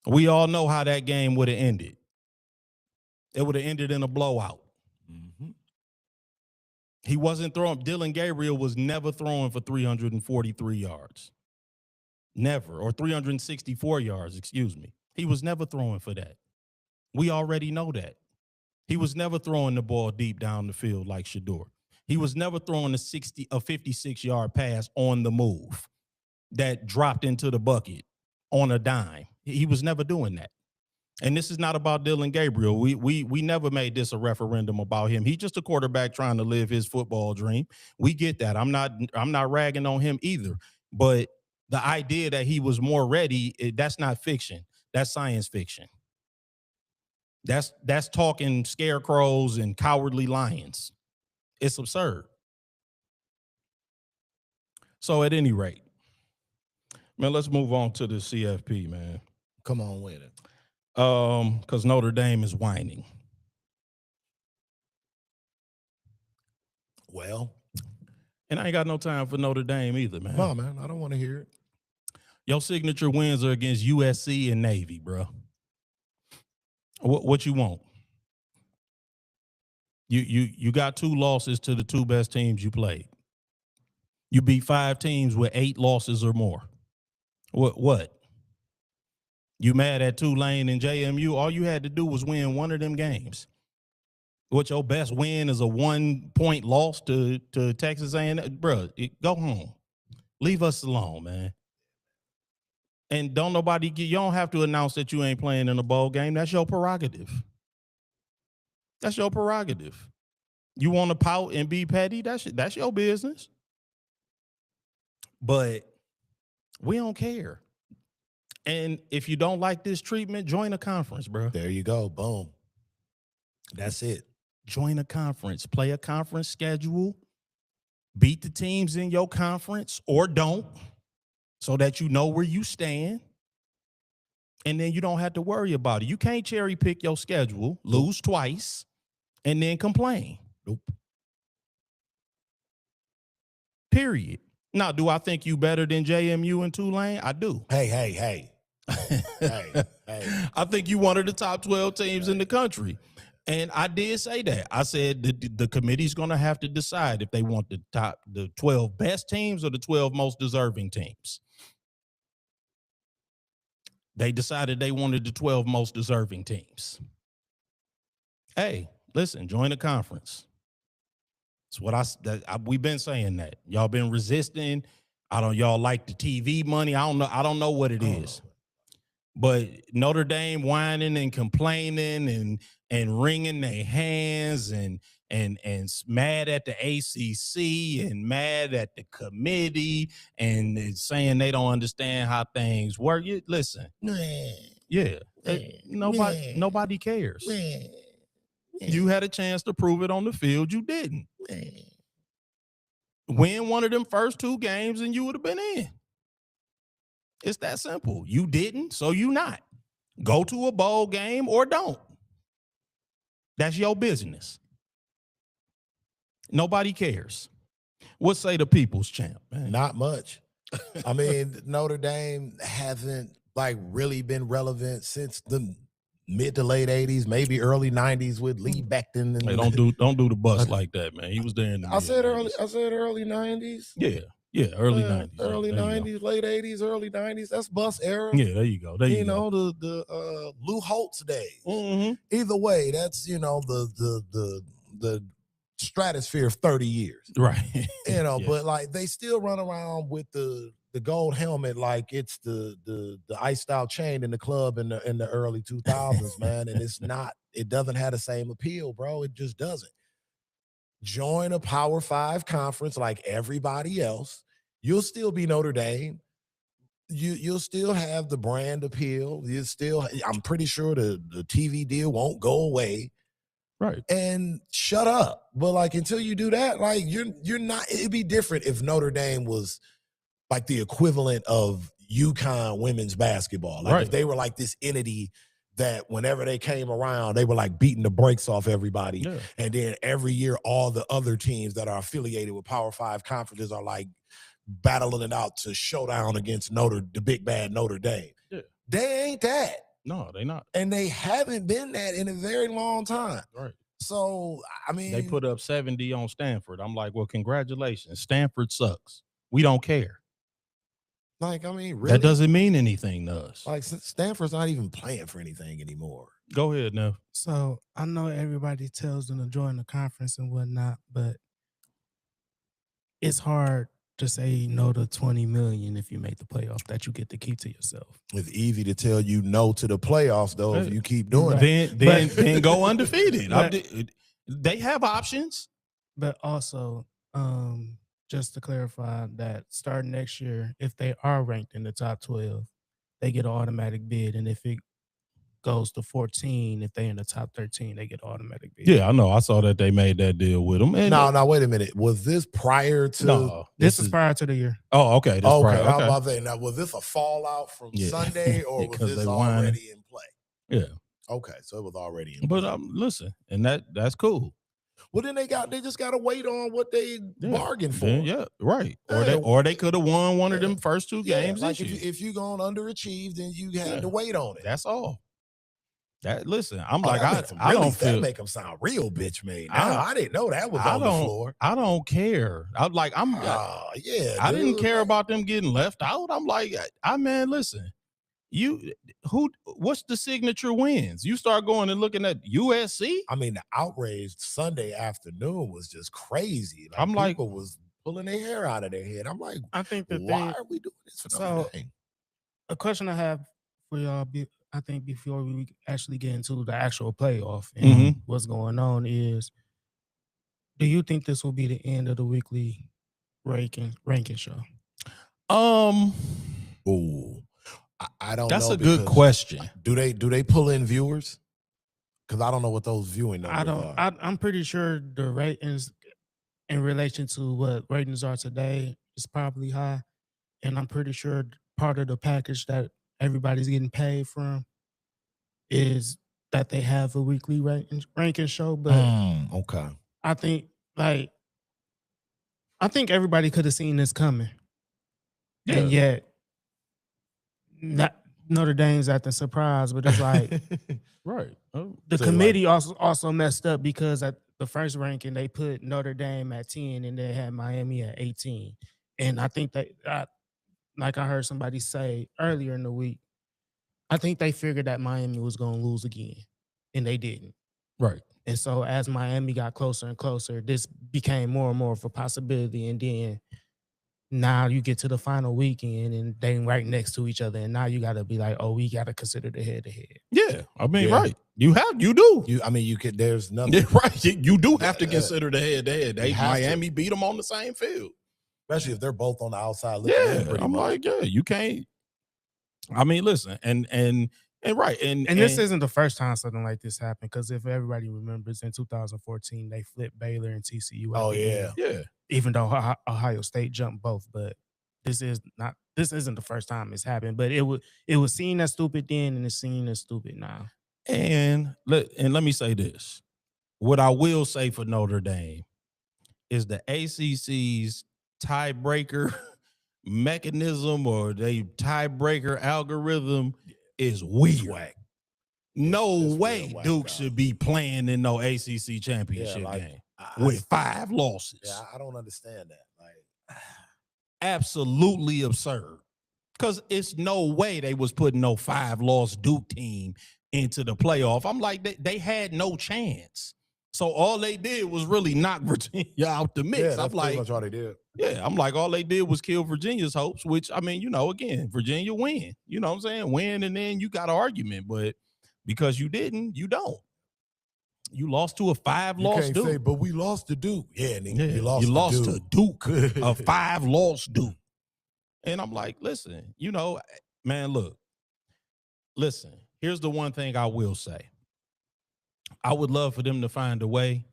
We all know how that game would have ended. It would have ended in a blowout. Mm-hmm. He wasn't throwing. Dillon Gabriel was never throwing for 343 yards. Never. Or 364 yards, excuse me. He was never throwing for that. We already know that. He was never throwing the ball deep down the field like Sheduer. He was never throwing a 56-yard pass on the move that dropped into the bucket on a dime. He was never doing that. And this is not about Dillon Gabriel. We never made this a referendum about him. He's just a quarterback trying to live his football dream. We get that. I'm not ragging on him either. But the idea that he was more ready, that's not fiction. That's science fiction. That's talking scarecrows and cowardly lions. It's absurd. So at any rate, man, let's move on to the CFP, man. Come on with it. Because Notre Dame is whining. Well, and I ain't got no time for Notre Dame either, man. No, man, I don't want to hear it. Your signature wins are against USC and Navy, bro. What you want? You got 2 losses to the 2 best teams you played. You beat 5 teams with 8 losses or more. What? You mad at Tulane and JMU? All you had to do was win one of them games. What your best win is a 1-point loss to Texas A&M? Bro, go home. Leave us alone, man. And you don't have to announce that you ain't playing in a bowl game. That's your prerogative. That's your prerogative. You want to pout and be petty? That's your business. But we don't care. And if you don't like this treatment, join a conference, bro. There you go. Boom. That's it. Join a conference. Play a conference schedule. Beat the teams in your conference or don't, so that you know where you stand. And then you don't have to worry about it. You can't cherry pick your schedule, lose twice, and then complain. Nope. Period. Now, do I think you better than JMU and Tulane? I do. Hey. Hey. I think you one of the top 12 teams in the country. And I did say that. I said the committee's going to have to decide if they want the 12 best teams or the 12 most deserving teams. They decided they wanted the 12 most deserving teams. Hey, listen, join the conference. That's what we've been saying that. Y'all been resisting. Y'all like the TV money. I don't know what it is. But Notre Dame whining and complaining and wringing their hands and mad at the ACC and mad at the committee and saying they don't understand how things work. Listen, yeah, nobody cares. You had a chance to prove it on the field. You didn't. Win one of them first 2 games and you would have been in. It's that simple. You didn't, so you not. Go to a bowl game or don't. That's your business. Nobody cares. What say the people's champ, man? Not much. I mean, Notre Dame hasn't really been relevant since the mid to late 80s, maybe early 90s with Lee Becton. Hey, don't do the bus like that, man. He was there in the I said early 90s. Yeah. Yeah, early 90s. Early 90s, late 80s, early 90s. That's bus era. Yeah, there you go. There you know, go. the Lou Holtz days. Mm-hmm. Either way, that's the stratosphere of 30 years. Right. Yeah. But like they still run around with the gold helmet like it's the iced out chain in the club in the early 2000s, man. And it doesn't have the same appeal, bro. It just doesn't. Join a Power 5 conference like everybody else. You'll still be Notre Dame. You'll still have the brand appeal. I'm pretty sure the TV deal won't go away. Right. And shut up. But like until you do that, like you're not, it'd be different if Notre Dame was like the equivalent of UConn women's basketball. Like if they were like this entity that whenever they came around, they were like beating the brakes off everybody. Yeah. And then every year, all the other teams that are affiliated with Power 5 conferences are like battling it out to showdown against the big bad Notre Dame. Yeah. They ain't that. No, they not. And they haven't been that in a very long time. Right. So, I mean. They put up 70 on Stanford. I'm like, well, congratulations. Stanford sucks. We don't care. Like, I mean, really? That doesn't mean anything to us. Like, Stanford's not even playing for anything anymore. Go ahead, Nev. So, I know everybody tells them to join the conference and whatnot, but it's hard to say no to $20 million if you make the playoff that you get to keep to yourself. It's easy to tell you no to the playoffs, though, if you keep doing it. Then go undefeated. They have options. But also, just to clarify that starting next year, if they are ranked in the top 12, they get an automatic bid. And if it goes to 14, if they in the top 13, they get an automatic bid. Yeah, I know. I saw that they made that deal with them. No, wait a minute. Was this prior to? No, this is prior to the year. Oh, okay. Okay. How about that? Now, was this a fallout from Sunday or was this already in play? Yeah. Okay, so it was already in play. But listen, and that's cool. Well, then they just got to wait on what they bargained for. Yeah, right. Or they could have won one of them first two games. Like if you're going to underachieve, then you had to wait on it. That's all. Listen, I'm like, I don't feel that make them sound real bitch made. I didn't know that was on the floor. I don't care. I didn't care about them getting left out. I'm like, listen. What's the signature wins? You start going and looking at USC. I mean, the outrage Sunday afternoon was just crazy. I'm like, people was pulling their hair out of their head. I'm like, I think why are we doing this for nothing? A question I have for y'all, I think before we actually get into the actual playoff and what's going on is, do you think this will be the end of the weekly ranking show? I don't know. That's a good question. Do they pull in viewers? Because I don't know what those viewing numbers are. I'm pretty sure the ratings in relation to what ratings are today is probably high. And I'm pretty sure part of the package that everybody's getting paid from is that they have a weekly ranking show. But okay. I think everybody could have seen this coming. Yeah. And yet Notre Dame's acting surprised, but it's like right. The committee also messed up because at the first ranking they put Notre Dame at 10 and they had Miami at 18. And I think that like I heard somebody say earlier in the week, I think they figured that Miami was going to lose again, and they didn't. Right. And so as Miami got closer and closer, this became more and more of a possibility. And then now you get to the final weekend and they right next to each other. And now you got to be like, oh, we got to consider the head-to-head. Yeah. I mean, right. You do. You could, there's nothing. Right. You do have to consider the head-to-head. Miami beat them on the same field. Especially if they're both on the outside looking in. I'm like, you can't. I mean, listen, and right. And this isn't the first time something like this happened, because if everybody remembers, in 2014, they flipped Baylor and TCU. Oh, yeah. Yeah. Even though Ohio State jumped both, but this isn't the first time it's happened. But it was seen as stupid then, and it's seen as stupid now. And let me say this. What I will say for Notre Dame is the ACC's tiebreaker mechanism or they tiebreaker algorithm is weird. No way Duke should be playing in no ACC championship game with 5 losses. Yeah, I don't understand that. Like, absolutely absurd. Because it's no way they was putting no 5-loss Duke team into the playoff. I'm like, they had no chance. So all they did was really knock Virginia out the mix. Yeah, that's I'm like, pretty much all they did. Yeah, I'm like, all they did was kill Virginia's hopes, which, I mean, again, Virginia win. You know what I'm saying? Win, and then you got an argument. But because you didn't, you don't. You lost to a 5-loss Duke. Duke. Say, but we lost to Duke. Yeah, Yeah, you lost to Duke, a 5-loss Duke. And I'm like, listen, man, look, listen, here's the one thing I will say. I would love for them to find a way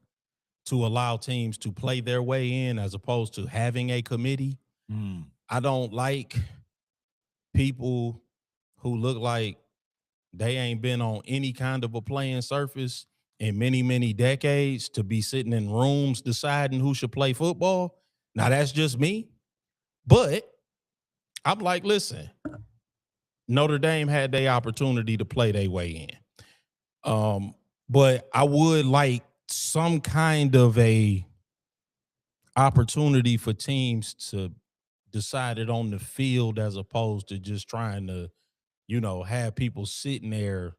to allow teams to play their way in as opposed to having a committee. I don't like people who look like they ain't been on any kind of a playing surface in many, many decades to be sitting in rooms deciding who should play football. Now, that's just me. But I'm like, listen, Notre Dame had their opportunity to play their way in. But I would like some kind of a opportunity for teams to decide it on the field as opposed to just trying to, have people sitting there.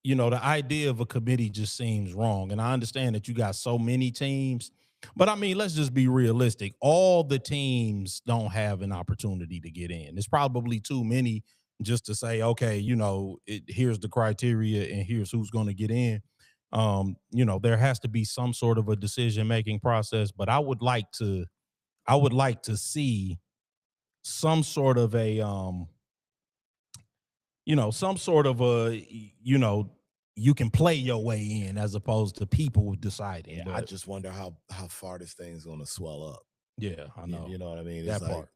The idea of a committee just seems wrong. And I understand that you got so many teams, but I mean, let's just be realistic. All the teams don't have an opportunity to get in. It's probably too many just to say, okay, here's the criteria and here's who's going to get in. There has to be some sort of a decision-making process, but I would like to see some sort of a, some sort of a, you can play your way in as opposed to people deciding. Yeah, I just wonder how far this thing's going to swell up. Yeah, I know. You know what I mean? That it's like, part.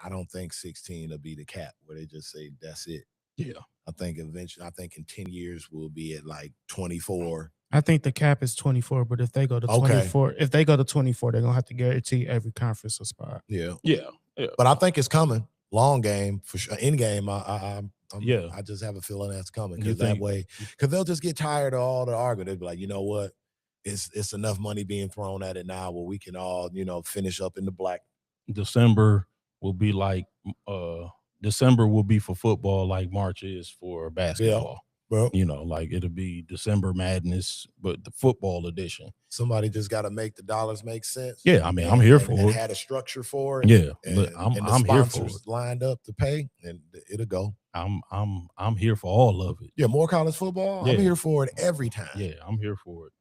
I don't think 16 will be the cap where they just say that's it. Yeah. I think eventually, in 10 years we'll be at like 24. I think the cap is 24, but if they go to 24, they're gonna have to guarantee every conference a spot. Yeah. But I think it's coming. Long game for sure. In game, I just have a feeling that's coming because they'll just get tired of all the argument. They'll be like, you know what? It's enough money being thrown at it now where we can all, finish up in the black. December will be like December will be for football like March is for basketball. Bro. Like it'll be December Madness, but the football edition. Somebody just got to make the dollars make sense. Yeah, I mean, I'm here for it. Had a structure for it. Yeah, but I'm here for it. Lined up to pay, and it'll go. I'm here for all of it. Yeah, more college football. Yeah. I'm here for it every time. Yeah, I'm here for it.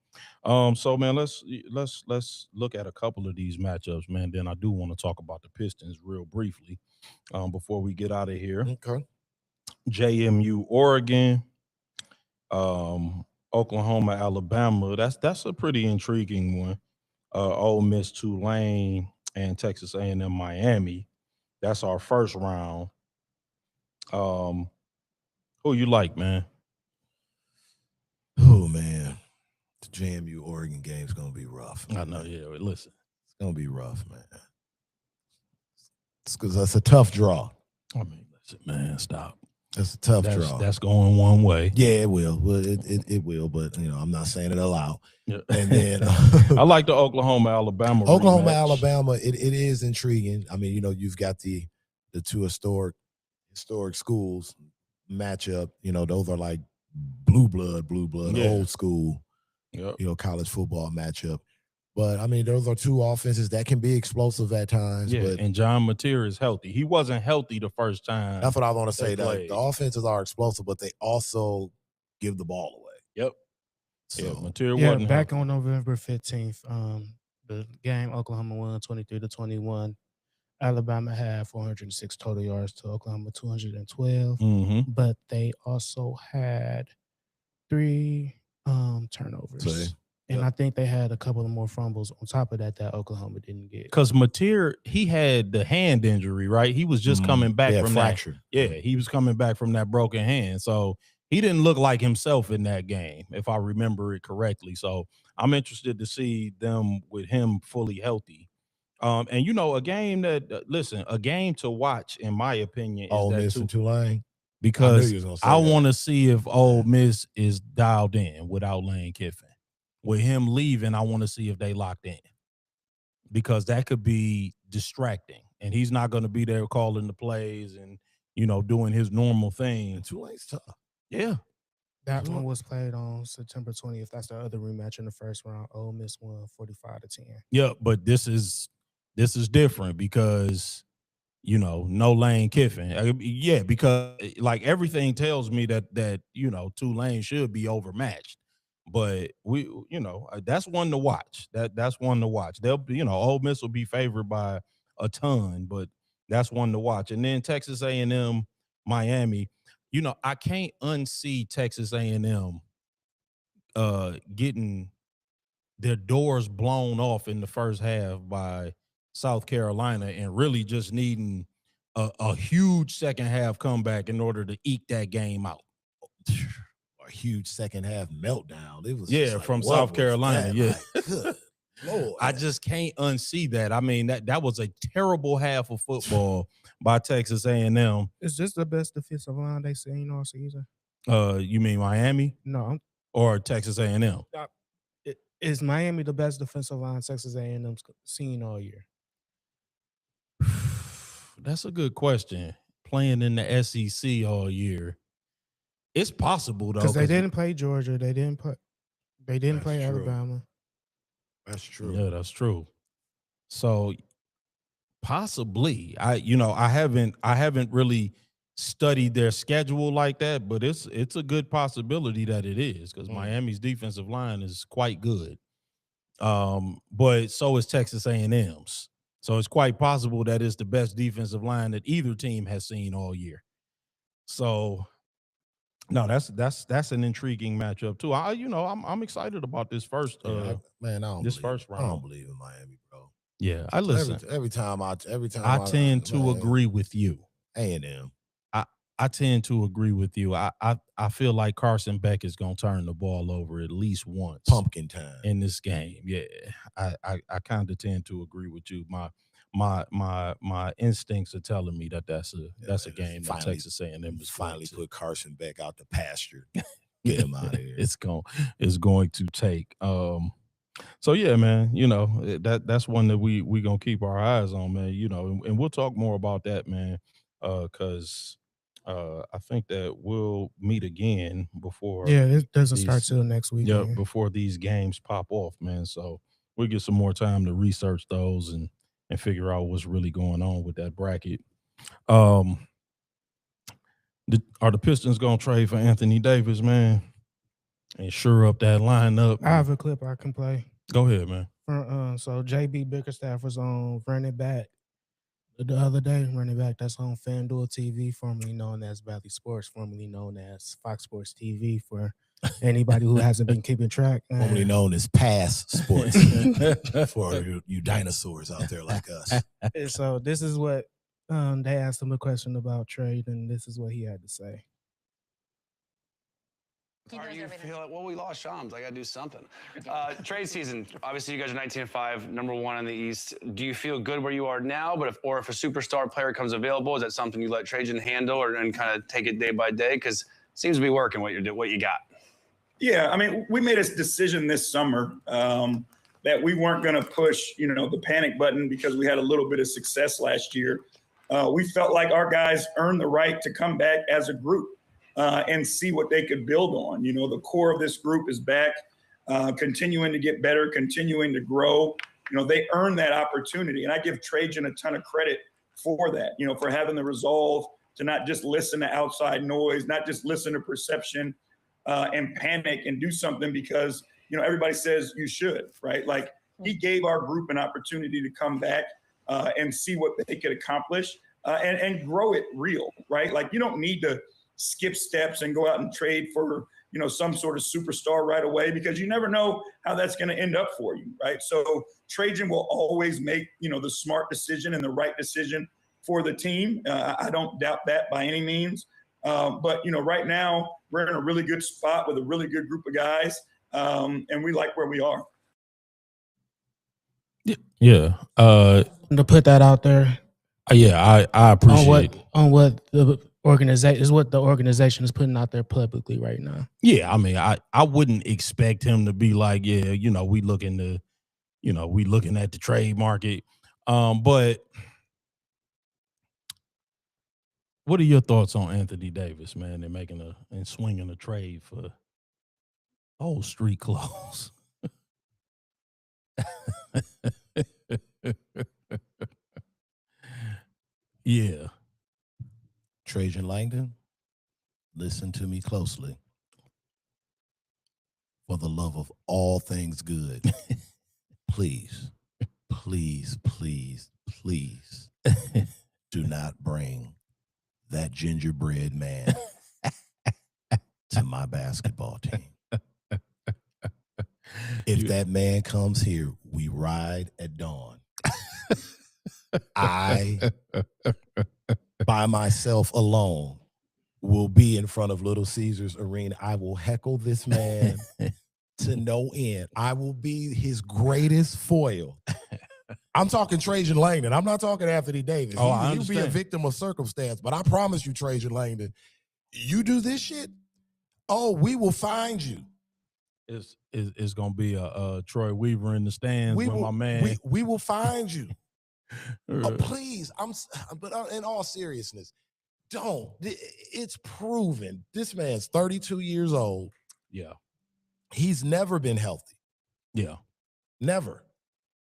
So man, let's look at a couple of these matchups, man. Then I do want to talk about the Pistons real briefly, before we get out of here. Okay. JMU, Oregon. Oklahoma, Alabama. That's a pretty intriguing one. Ole Miss, Tulane, and Texas A&M, Miami. That's our first round. Who you like, man? Oh man, the JMU Oregon game's gonna be rough. I know. Yeah, listen, it's gonna be rough, man. It's because that's a tough draw. I mean, listen, man, stop. That's a tough draw. That's going one way. Yeah, it will. Well, it will, but I'm not saying it aloud. Yeah. And then I like the Oklahoma, Alabama. Oklahoma, rematch. Alabama. It is intriguing. I mean, you've got the two historic schools matchup. Those are like blue blood, old school. Yep. College football matchup. But, I mean, those are two offenses that can be explosive at times. Yeah, but and John Mateer is healthy. He wasn't healthy the first time. That's what I want to say. The offenses are explosive, but they also give the ball away. Yep. So, Mateer wasn't back healthy. on November 15th, the game, Oklahoma won 23-21. Alabama had 406 total yards to Oklahoma 212. Mm-hmm. But they also had 3 turnovers. See? And I think they had a couple of more fumbles on top of that Oklahoma didn't get. Because Mateer, he had the hand injury, right? He was just coming back from fracture. That. Yeah, he was coming back from that broken hand. So he didn't look like himself in that game, if I remember it correctly. So I'm interested to see them with him fully healthy. And a game that a game to watch, in my opinion, is Ole Miss and Tulane. Because I want to see if Ole Miss is dialed in without Lane Kiffin. With him leaving, I want to see if they locked in, because that could be distracting, and he's not going to be there calling the plays and, you know, doing his normal thing. Tulane's tough. Yeah. That one was played on September 20th. That's the other rematch in the first round. Ole Miss won 45-10. Yeah, but this is different because, you know, no Lane Kiffin. Yeah, because like everything tells me that you know, Tulane should be overmatched. But we, you know, that's one to watch. That's one to watch. They'll, you know, Ole Miss will be favored by a ton, but that's one to watch. And then Texas A&M, Miami. You know, I can't unsee Texas A&M getting their doors blown off in the first half by South Carolina and really just needing a huge second half comeback in order to eke that game out. A huge second half meltdown. It was like, from South Carolina. That? Yeah. Like, good Lord. I just can't unsee that. I mean, that was a terrible half of football by Texas A&M. Is this the best defensive line they seen all season? You mean Miami? No. Or Texas A&M? Is Miami the best defensive line Texas A&M's seen all year? That's a good question. Playing in the SEC all year. It's possible though, because they didn't play Georgia. They didn't play True. Alabama. That's true. Yeah, that's true. So possibly, I haven't really studied their schedule like that, but it's a good possibility that it is because Miami's defensive line is quite good. But so is Texas A&M's. So it's quite possible that it's the best defensive line that either team has seen all year. So no, that's an intriguing matchup too. I'm excited about this first first round. I don't believe in Miami, bro. Yeah, I listen. Every time I tend to agree with you. A&M. I tend to agree with you. I feel like Carson Beck is gonna turn the ball over at least once. Pumpkin time in this game. Yeah, I kind of tend to agree with you. My instincts are telling me that's a game that Texas A&M is finally put Carson Beck out the pasture. Get him out of here. It's going to take. So yeah, man. You know that's one that we gonna keep our eyes on, man. You know, and we'll talk more about that, man. Because I think that we'll meet again before. Yeah, it doesn't start till next week. Yeah, before these games pop off, man. So we'll get some more time to research those and figure out what's really going on with that bracket. Are the Pistons gonna trade for Anthony Davis, man, and sure up that lineup? I have a clip I can play. Go ahead, man. So JB Bickerstaff was on Running Back the other day. Running Back, that's on FanDuel TV, formerly known as Valley Sports, formerly known as Fox Sports TV for anybody who hasn't been keeping track. Formerly known as Pass Sports for you dinosaurs out there like us. And so this is what they asked him a question about trade, and this is what he had to say. Are you feel like, well, we lost Shams. I got to do something. Trade season. Obviously, you guys are 19-5, number one in the East. Do you feel good where you are now? But if a superstar player comes available, is that something you let Trajan handle and kind of take it day by day? Because it seems to be working what you got. Yeah, I mean, we made a decision this summer that we weren't going to push, the panic button because we had a little bit of success last year. We felt like our guys earned the right to come back as a group. And see what they could build on. The core of this group is back, continuing to get better, continuing to grow. They earned that opportunity. And I give Trajan a ton of credit for that, for having the resolve to not just listen to outside noise, not just listen to perception and panic and do something because, everybody says you should, right? Like he gave our group an opportunity to come back and see what they could accomplish and grow it real, right? Like you don't need to skip steps and go out and trade for, some sort of superstar right away because you never know how that's going to end up for you, right? So Trajan will always make, the smart decision and the right decision for the team. I don't doubt that by any means. But, right now we're in a really good spot with a really good group of guys, and we like where we are. Yeah. To put that out there. Yeah, I appreciate on what the organization is what the organization is putting out there publicly right now. Yeah, I mean, I wouldn't expect him to be like, we looking at the trade market. But what are your thoughts on Anthony Davis, man? They're making and swinging a trade for old street clothes. Yeah. Trajan Langdon, listen to me closely. For the love of all things good, please, please, please, please do not bring that gingerbread man to my basketball team. If that man comes here, we ride at dawn. I, by myself alone, will be in front of Little Caesars Arena. I will heckle this man to no end. I will be his greatest foil. I'm talking Trajan Langdon. I'm not talking Anthony Davis. He'll be a victim of circumstance, but I promise you, Trajan Langdon, you do this shit, we will find you. It's gonna be a Troy Weaver in the stands with my man. We will find you. Please, but in all seriousness, don't. It's proven. This man's 32 years old. Yeah. He's never been healthy. Yeah. Never.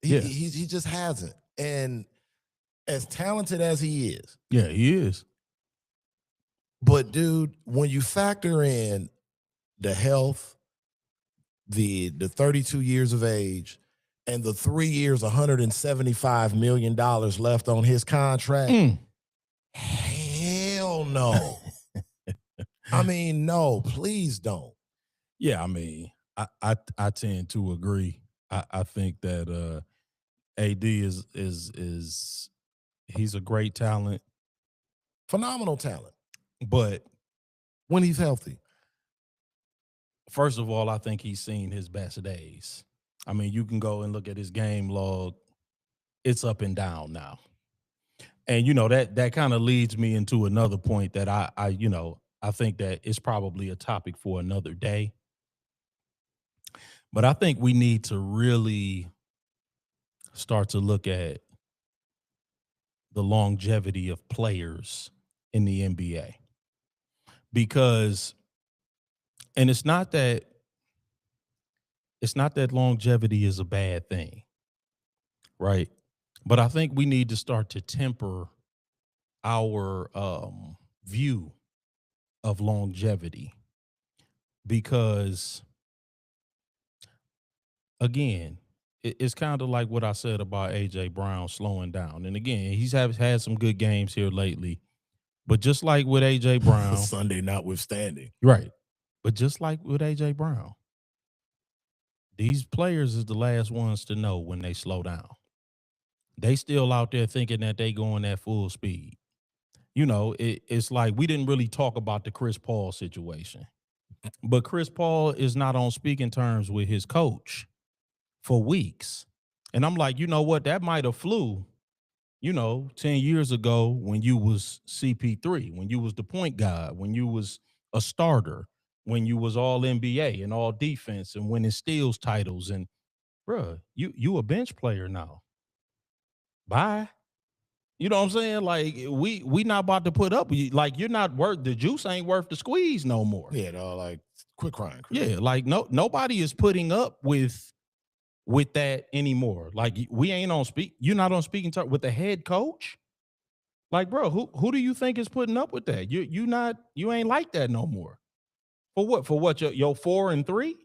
He just hasn't. And as talented as he is. Yeah, he is. But dude, when you factor in the health, the 32 years of age, and the 3 years, $175 million left on his contract, hell no. I mean, no, please don't. Yeah, I mean, I tend to agree. I think that AD is he's a great talent, phenomenal talent, but when he's healthy, first of all, I think he's seen his best days. I mean, you can go and look at his game log; it's up and down now, and that kind of leads me into another point that I think that it's probably a topic for another day. But I think we need to really start to look at the longevity of players in the NBA. Because, and it's not that longevity is a bad thing, right? But I think we need to start to temper our view of longevity, because again, it's kind of like what I said about A.J. Brown slowing down. And again, he's had some good games here lately. But just like with A.J. Brown. Sunday notwithstanding. Right. But just like with A.J. Brown, these players is the last ones to know when they slow down. They still out there thinking that they going at full speed. It's like we didn't really talk about the Chris Paul situation. But Chris Paul is not on speaking terms with his coach for weeks. And I'm like, you know what? That might have flew, 10 years ago when you was CP3, when you was the point guard, when you was a starter, when you was all NBA and all defense and winning steals titles. And, bruh, you a bench player now. Bye. You know what I'm saying? Like, we not about to put up. Like, you're not worth, the juice ain't worth the squeeze no more. Yeah, no, like, quit crying, Chris. Yeah, like, nobody is putting up with that anymore. Like, you're not on speaking terms with the head coach. Like, bro, who do you think is putting up with that? You ain't like that no more. For what? Your 4 and 3?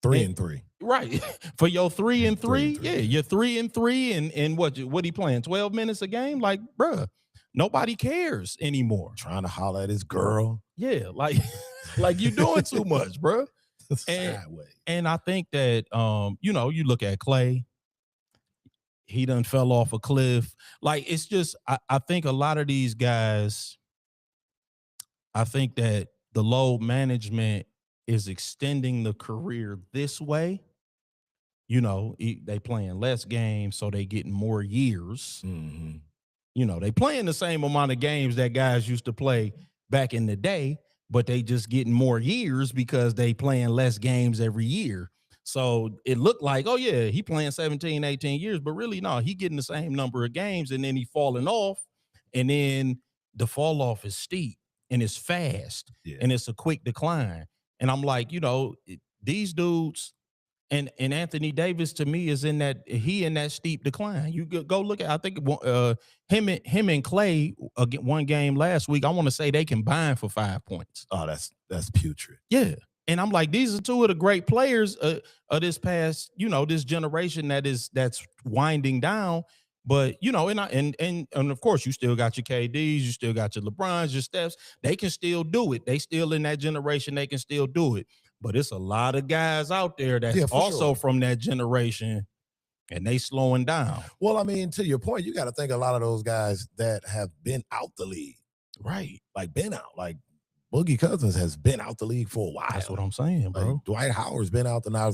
3 and 3. Right. For your 3 and 3? 3 and 3. Yeah, you're 3 and 3 and what he playing? 12 minutes a game? Like, bro, nobody cares anymore. Trying to holler at his girl. Yeah, like you're doing too much, bro. And I think that, you look at Clay, he done fell off a cliff. Like, it's just, I think a lot of these guys, I think that the load management is extending the career this way. They playing less games, so they getting more years. Mm-hmm. They playing the same amount of games that guys used to play back in the day, but they just getting more years because they playing less games every year. So it looked like, oh yeah, he playing 17, 18 years, but really no, he getting the same number of games and then he falling off, and then the fall off is steep and it's fast and it's a quick decline. And I'm like, these dudes and Anthony Davis to me is in that steep decline. You go look at, I think him and Clay one game last week. I want to say they combined for 5 points. Oh, that's putrid. Yeah. And I'm like, these are two of the great players of this past, this generation that's winding down. But and of course you still got your KDs, you still got your LeBrons, your Stephs. They can still do it. They still in that generation. They can still do it. But it's a lot of guys out there that's also from that generation, and they slowing down. Well, I mean, to your point, you got to think a lot of those guys that have been out the league, right? Like been out, like Boogie Cousins has been out the league for a while. That's what I'm saying, bro. Like Dwight Howard's been out the now.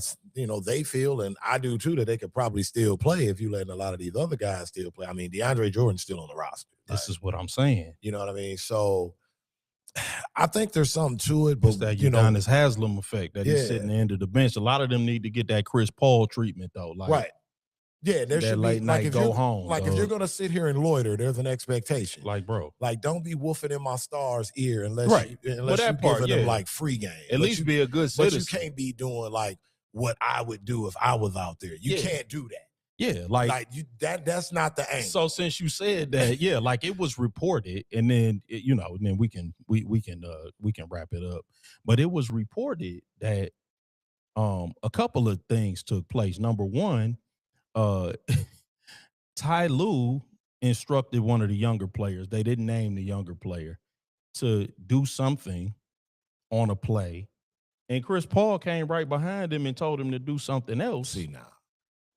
They feel, and I do too, that they could probably still play if you letting a lot of these other guys still play. I mean, DeAndre Jordan's still on the roster. This is what I'm saying. You know what I mean? So I think there's something to it, but it's that Udonis Haslam effect that he's sitting the end of the bench. A lot of them need to get that Chris Paul treatment though. Like, right. Yeah, there should late be night go home. Like if you're gonna sit here and loiter, there's an expectation. Like, bro, like don't be woofing in my star's ear unless you giving them like free game. At least be a good citizen. But you can't be doing like what I would do if I was out there. You can't do that. Yeah, that's not the angle. So since you said that, like it was reported, and then then we can wrap it up. But it was reported that a couple of things took place. Number one, Ty Lue instructed one of the younger players. They didn't name the younger player to do something on a play, and Chris Paul came right behind him and told him to do something else. See now.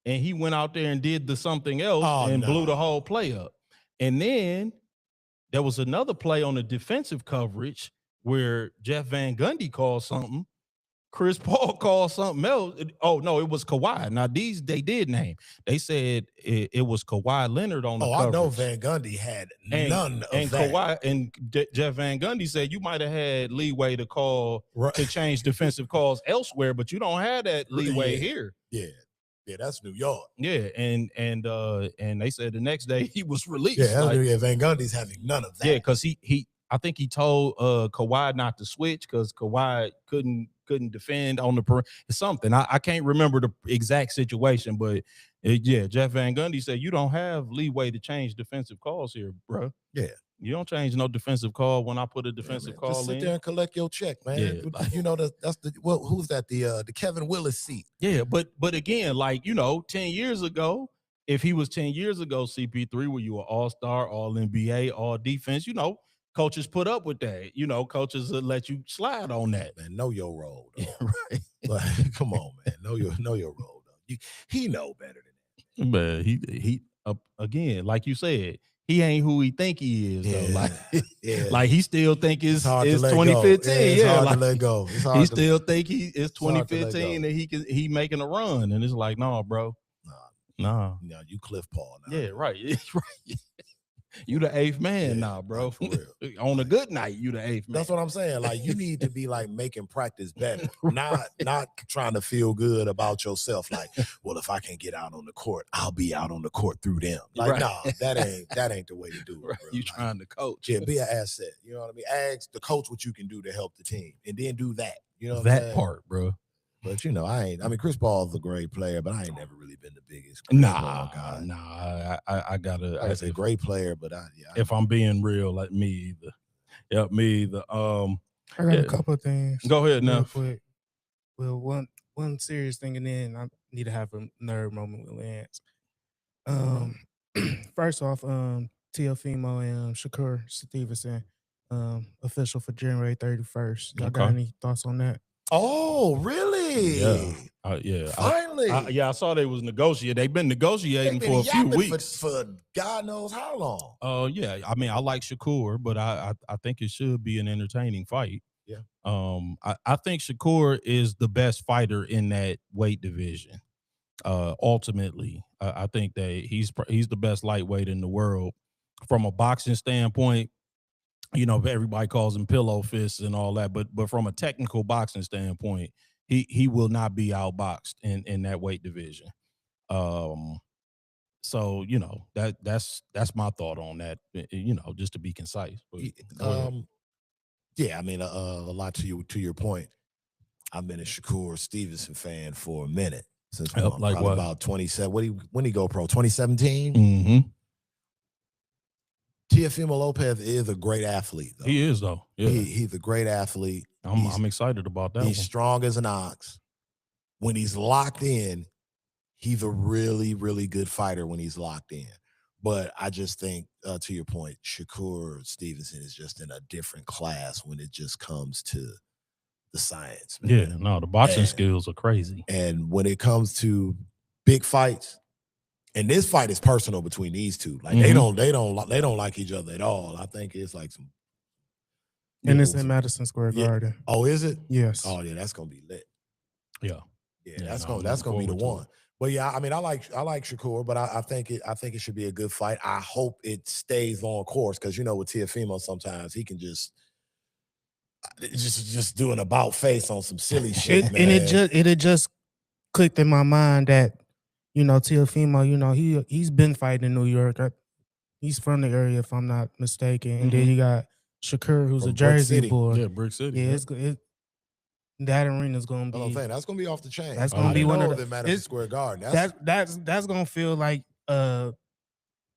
And he went out there and did the something else blew the whole play up. And then there was another play on the defensive coverage where Jeff Van Gundy called something. Chris Paul called something else. Oh, no, it was Kawhi. Now, they did name. They said it was Kawhi Leonard on the coverage. I know Van Gundy had none of that. Kawhi and Jeff Van Gundy said you might have had leeway to call to change defensive calls elsewhere, but you don't have that leeway here. Yeah, that's New York. Yeah, and they said the next day he was released. Yeah, Van Gundy's having none of that. Yeah, because I think he told Kawhi not to switch because Kawhi couldn't defend on the perimeter. Something I can't remember the exact situation, but Jeff Van Gundy said you don't have leeway to change defensive calls here, bro. Yeah. You don't change no defensive call when I put a defensive call just sit in. there and collect your check, man. Yeah, that's who's that? The Kevin Willis seat. Yeah, but again, 10 years ago, if he was 10 years ago, CP3, were you an all-star, all-NBA, all-defense, coaches put up with that. Coaches will let you slide on that. Man, know your role, though. Yeah, right. Like, come on, man. Know your role, though. He know better than that. But he again, like you said, he ain't who he think he is, though. Like he still think it's 2015. It's hard to let go. He still think it's 2015 and he making a run. And it's like, no, bro. Nah. No, you Cliff Paul now. Yeah, right. Right. You the eighth man now, bro. For real. On a good night, you the eighth man. That's what I'm saying. Like you need to be like making practice better, not trying to feel good about yourself. Like, well, if I can get out on the court, I'll be out on the court through them. Like, nah, that ain't the way to do it. Right. Bro. You trying to coach? Yeah, be an asset. You know what I mean? Ask the coach what you can do to help the team, and then do that. You know that part, bro. But Chris Paul's a great player, but I ain't never really been the biggest. I gotta. He's a great player, but if I'm being real, like me either. Yep, me either. I got a couple of things. Go ahead now. Quick. Well, one serious thing, and then I need to have a nerd moment with Lance. First off, Teofimo and Shedeur Stevenson, official for January 31st. Y'all got any thoughts on that? Oh, really? Yeah. Finally. I saw they was negotiating. They've been negotiating for a few weeks. For God knows how long. Yeah. I mean, I like Shakur, but I think it should be an entertaining fight. Yeah. I think Shakur is the best fighter in that weight division. Ultimately, I think that he's the best lightweight in the world from a boxing standpoint. Everybody calls him pillow fists and all that, but from a technical boxing standpoint, he will not be outboxed in that weight division. So that's my thought on that. Just to be concise. But go ahead. Yeah, I mean, a lot to your point. I've been a Sheduer Stevenson fan for a minute since Like probably what? about 27. When he go pro? 2017. Mm-hmm. Teofimo Lopez is a great athlete, though. He is, though. Yeah, he's a great athlete. I'm excited about that. He's strong as an ox. When he's locked in, he's a really, really good fighter when he's locked in. But I just think, to your point, Sheduer Stevenson is just in a different class when it just comes to the science. Man. Yeah, no, the boxing skills are crazy. And when it comes to big fights, and this fight is personal between these two. Like they don't like each other at all. I think it's like some. And it's in Madison Square Garden. Oh, is it? Yes. Oh yeah, that's gonna be lit. Yeah. That's gonna be the one. But yeah, I mean, I like Sheduer, but I think it should be a good fight. I hope it stays on course because with Teofimo sometimes he can just do an about face on some silly shit, man. And it just clicked in my mind that Teofimo, he's been fighting in New York. He's from the area, if I'm not mistaken. And then you got Sheduer, who's From a Jersey boy. Yeah, Brick City. Yeah, that arena's gonna be. That's gonna be off the chain. That's gonna be one of the Madison Square Garden. That's gonna feel like a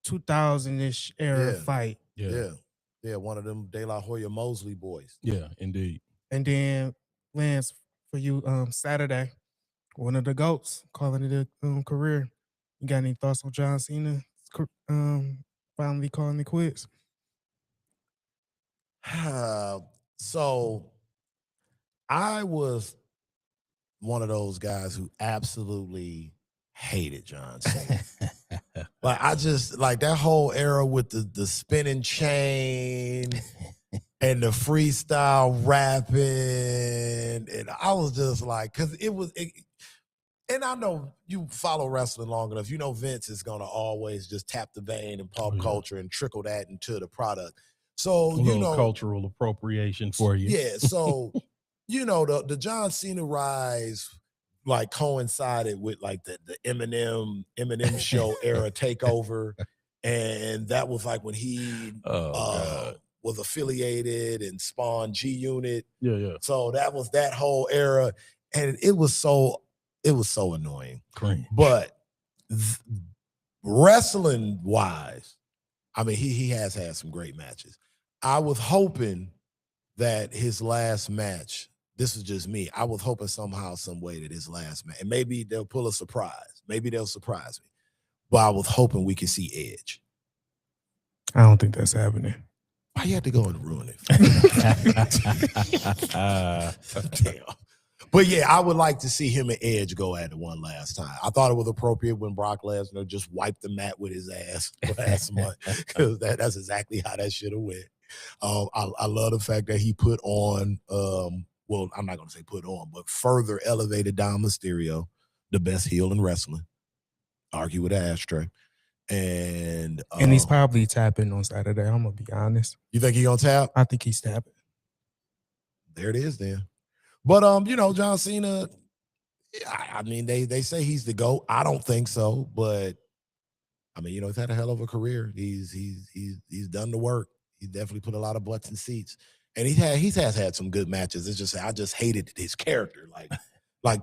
2000-ish era fight. Yeah, one of them De La Hoya Mosley boys. Yeah, indeed. And then Lance, for you, Saturday, one of the GOATs calling it a career. You got any thoughts on John Cena finally calling it quits? So I was one of those guys who absolutely hated John Cena. Like I just like that whole era with the spinning chain and the freestyle rapping, and I was just like, because and I know you follow wrestling long enough, Vince is gonna always just tap the vein in pop culture and trickle that into the product. So cultural appropriation for you. Yeah, so the John Cena rise like coincided with like the Eminem show era takeover, and that was like when he was affiliated and spawned G Unit. Yeah. So that was that whole era, and it was so annoying. Cringe. But wrestling wise, I mean, he has had some great matches. I was hoping that his last match, this is just me, I was hoping somehow, some way that his last match, and maybe they'll pull a surprise. Maybe they'll surprise me. But I was hoping we could see Edge. I don't think that's happening. Why you had to go and ruin it? Damn. But yeah, I would like to see him and Edge go at it one last time. I thought it was appropriate when Brock Lesnar just wiped the mat with his ass last month, because that's exactly how that should have went. I love the fact that he put on, well, I'm not going to say put on, but further elevated Dom Mysterio, the best heel in wrestling. Argue with an ashtray. And he's probably tapping on Saturday. I'm going to be honest. You think he's going to tap? I think he's tapping. There it is then. But, John Cena, I mean, they say he's the GOAT. I don't think so, but I mean, he's had a hell of a career. He's done the work. He definitely put a lot of butts in seats, and he has had some good matches. It's just I just hated his character, like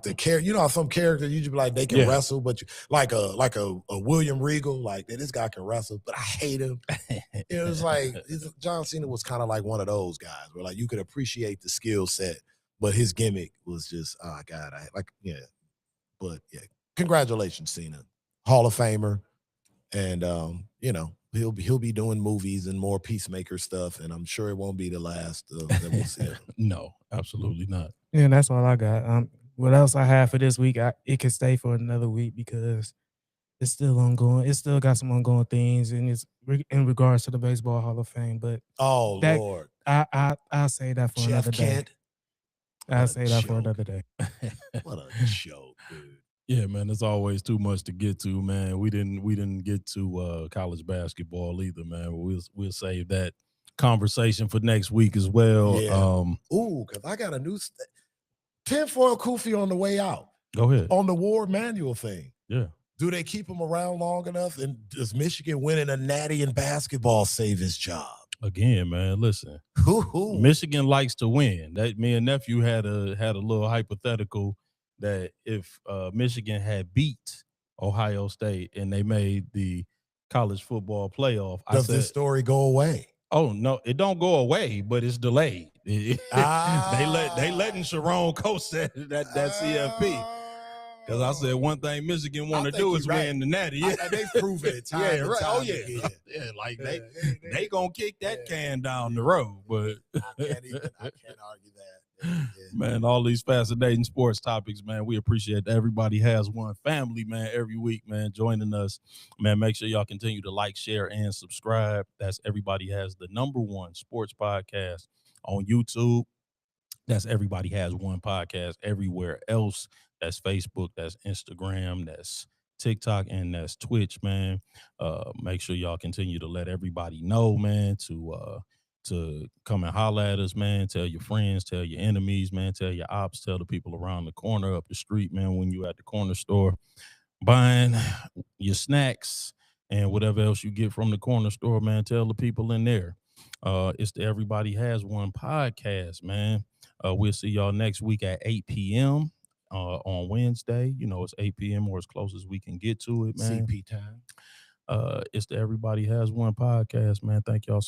the character. How some characters you just be like they can wrestle, but like a William Regal, like this guy can wrestle, but I hate him. It was like John Cena was kind of like one of those guys where like you could appreciate the skill set, but his gimmick was just God, But yeah, congratulations, Cena, Hall of Famer, and He'll be doing movies and more Peacemaker stuff, and I'm sure it won't be the last that we'll see. No, absolutely not. Yeah, that's all I got. What else I have for this week? It can stay for another week because it's still ongoing. It still got some ongoing things, and it's in regards to the Baseball Hall of Fame. But Lord, I'll say that for another day. I'll say that for another day. What a joke, dude. Yeah, man, there's always too much to get to, man. We didn't get to college basketball either, man. We'll save that conversation for next week as well. Yeah. Because I got a new Tinfoil Kufi on the way out. Go ahead. On the Warde Manuel thing. Yeah. Do they keep him around long enough? And does Michigan winning a natty in basketball save his job? Again, man, listen. Michigan likes to win. That me and nephew had a little hypothetical that if Michigan had beat Ohio State and they made the college football playoff, does this story go away? Oh no, it don't go away, but it's delayed. They letting Sherrone coach that CFP. Because I said one thing Michigan want to do is win the natty. Yeah. They've proven it time and time again. Yeah, like they gonna kick that can down the road. But I can't argue that. Yeah. Man, all these fascinating sports topics, man. We appreciate that everybody has one family, man, every week, man, joining us. Man, make sure y'all continue to like, share, and subscribe. That's Everybody Has the #1 sports podcast on YouTube. That's Everybody Has One podcast everywhere else. That's Facebook, that's Instagram, that's TikTok, and that's Twitch, man. Make sure y'all continue to let everybody know, man, to come and holler at us, man. Tell your friends, tell your enemies, man. Tell your ops, tell the people around the corner, up the street, man, when you at the corner store buying your snacks and whatever else you get from the corner store, man. Tell the people in there. It's the Everybody Has One podcast, man. We'll see y'all next week at 8 p.m. On Wednesday. You know, it's 8 p.m. or as close as we can get to it, man. CP time. It's the Everybody Has One podcast, man. Thank y'all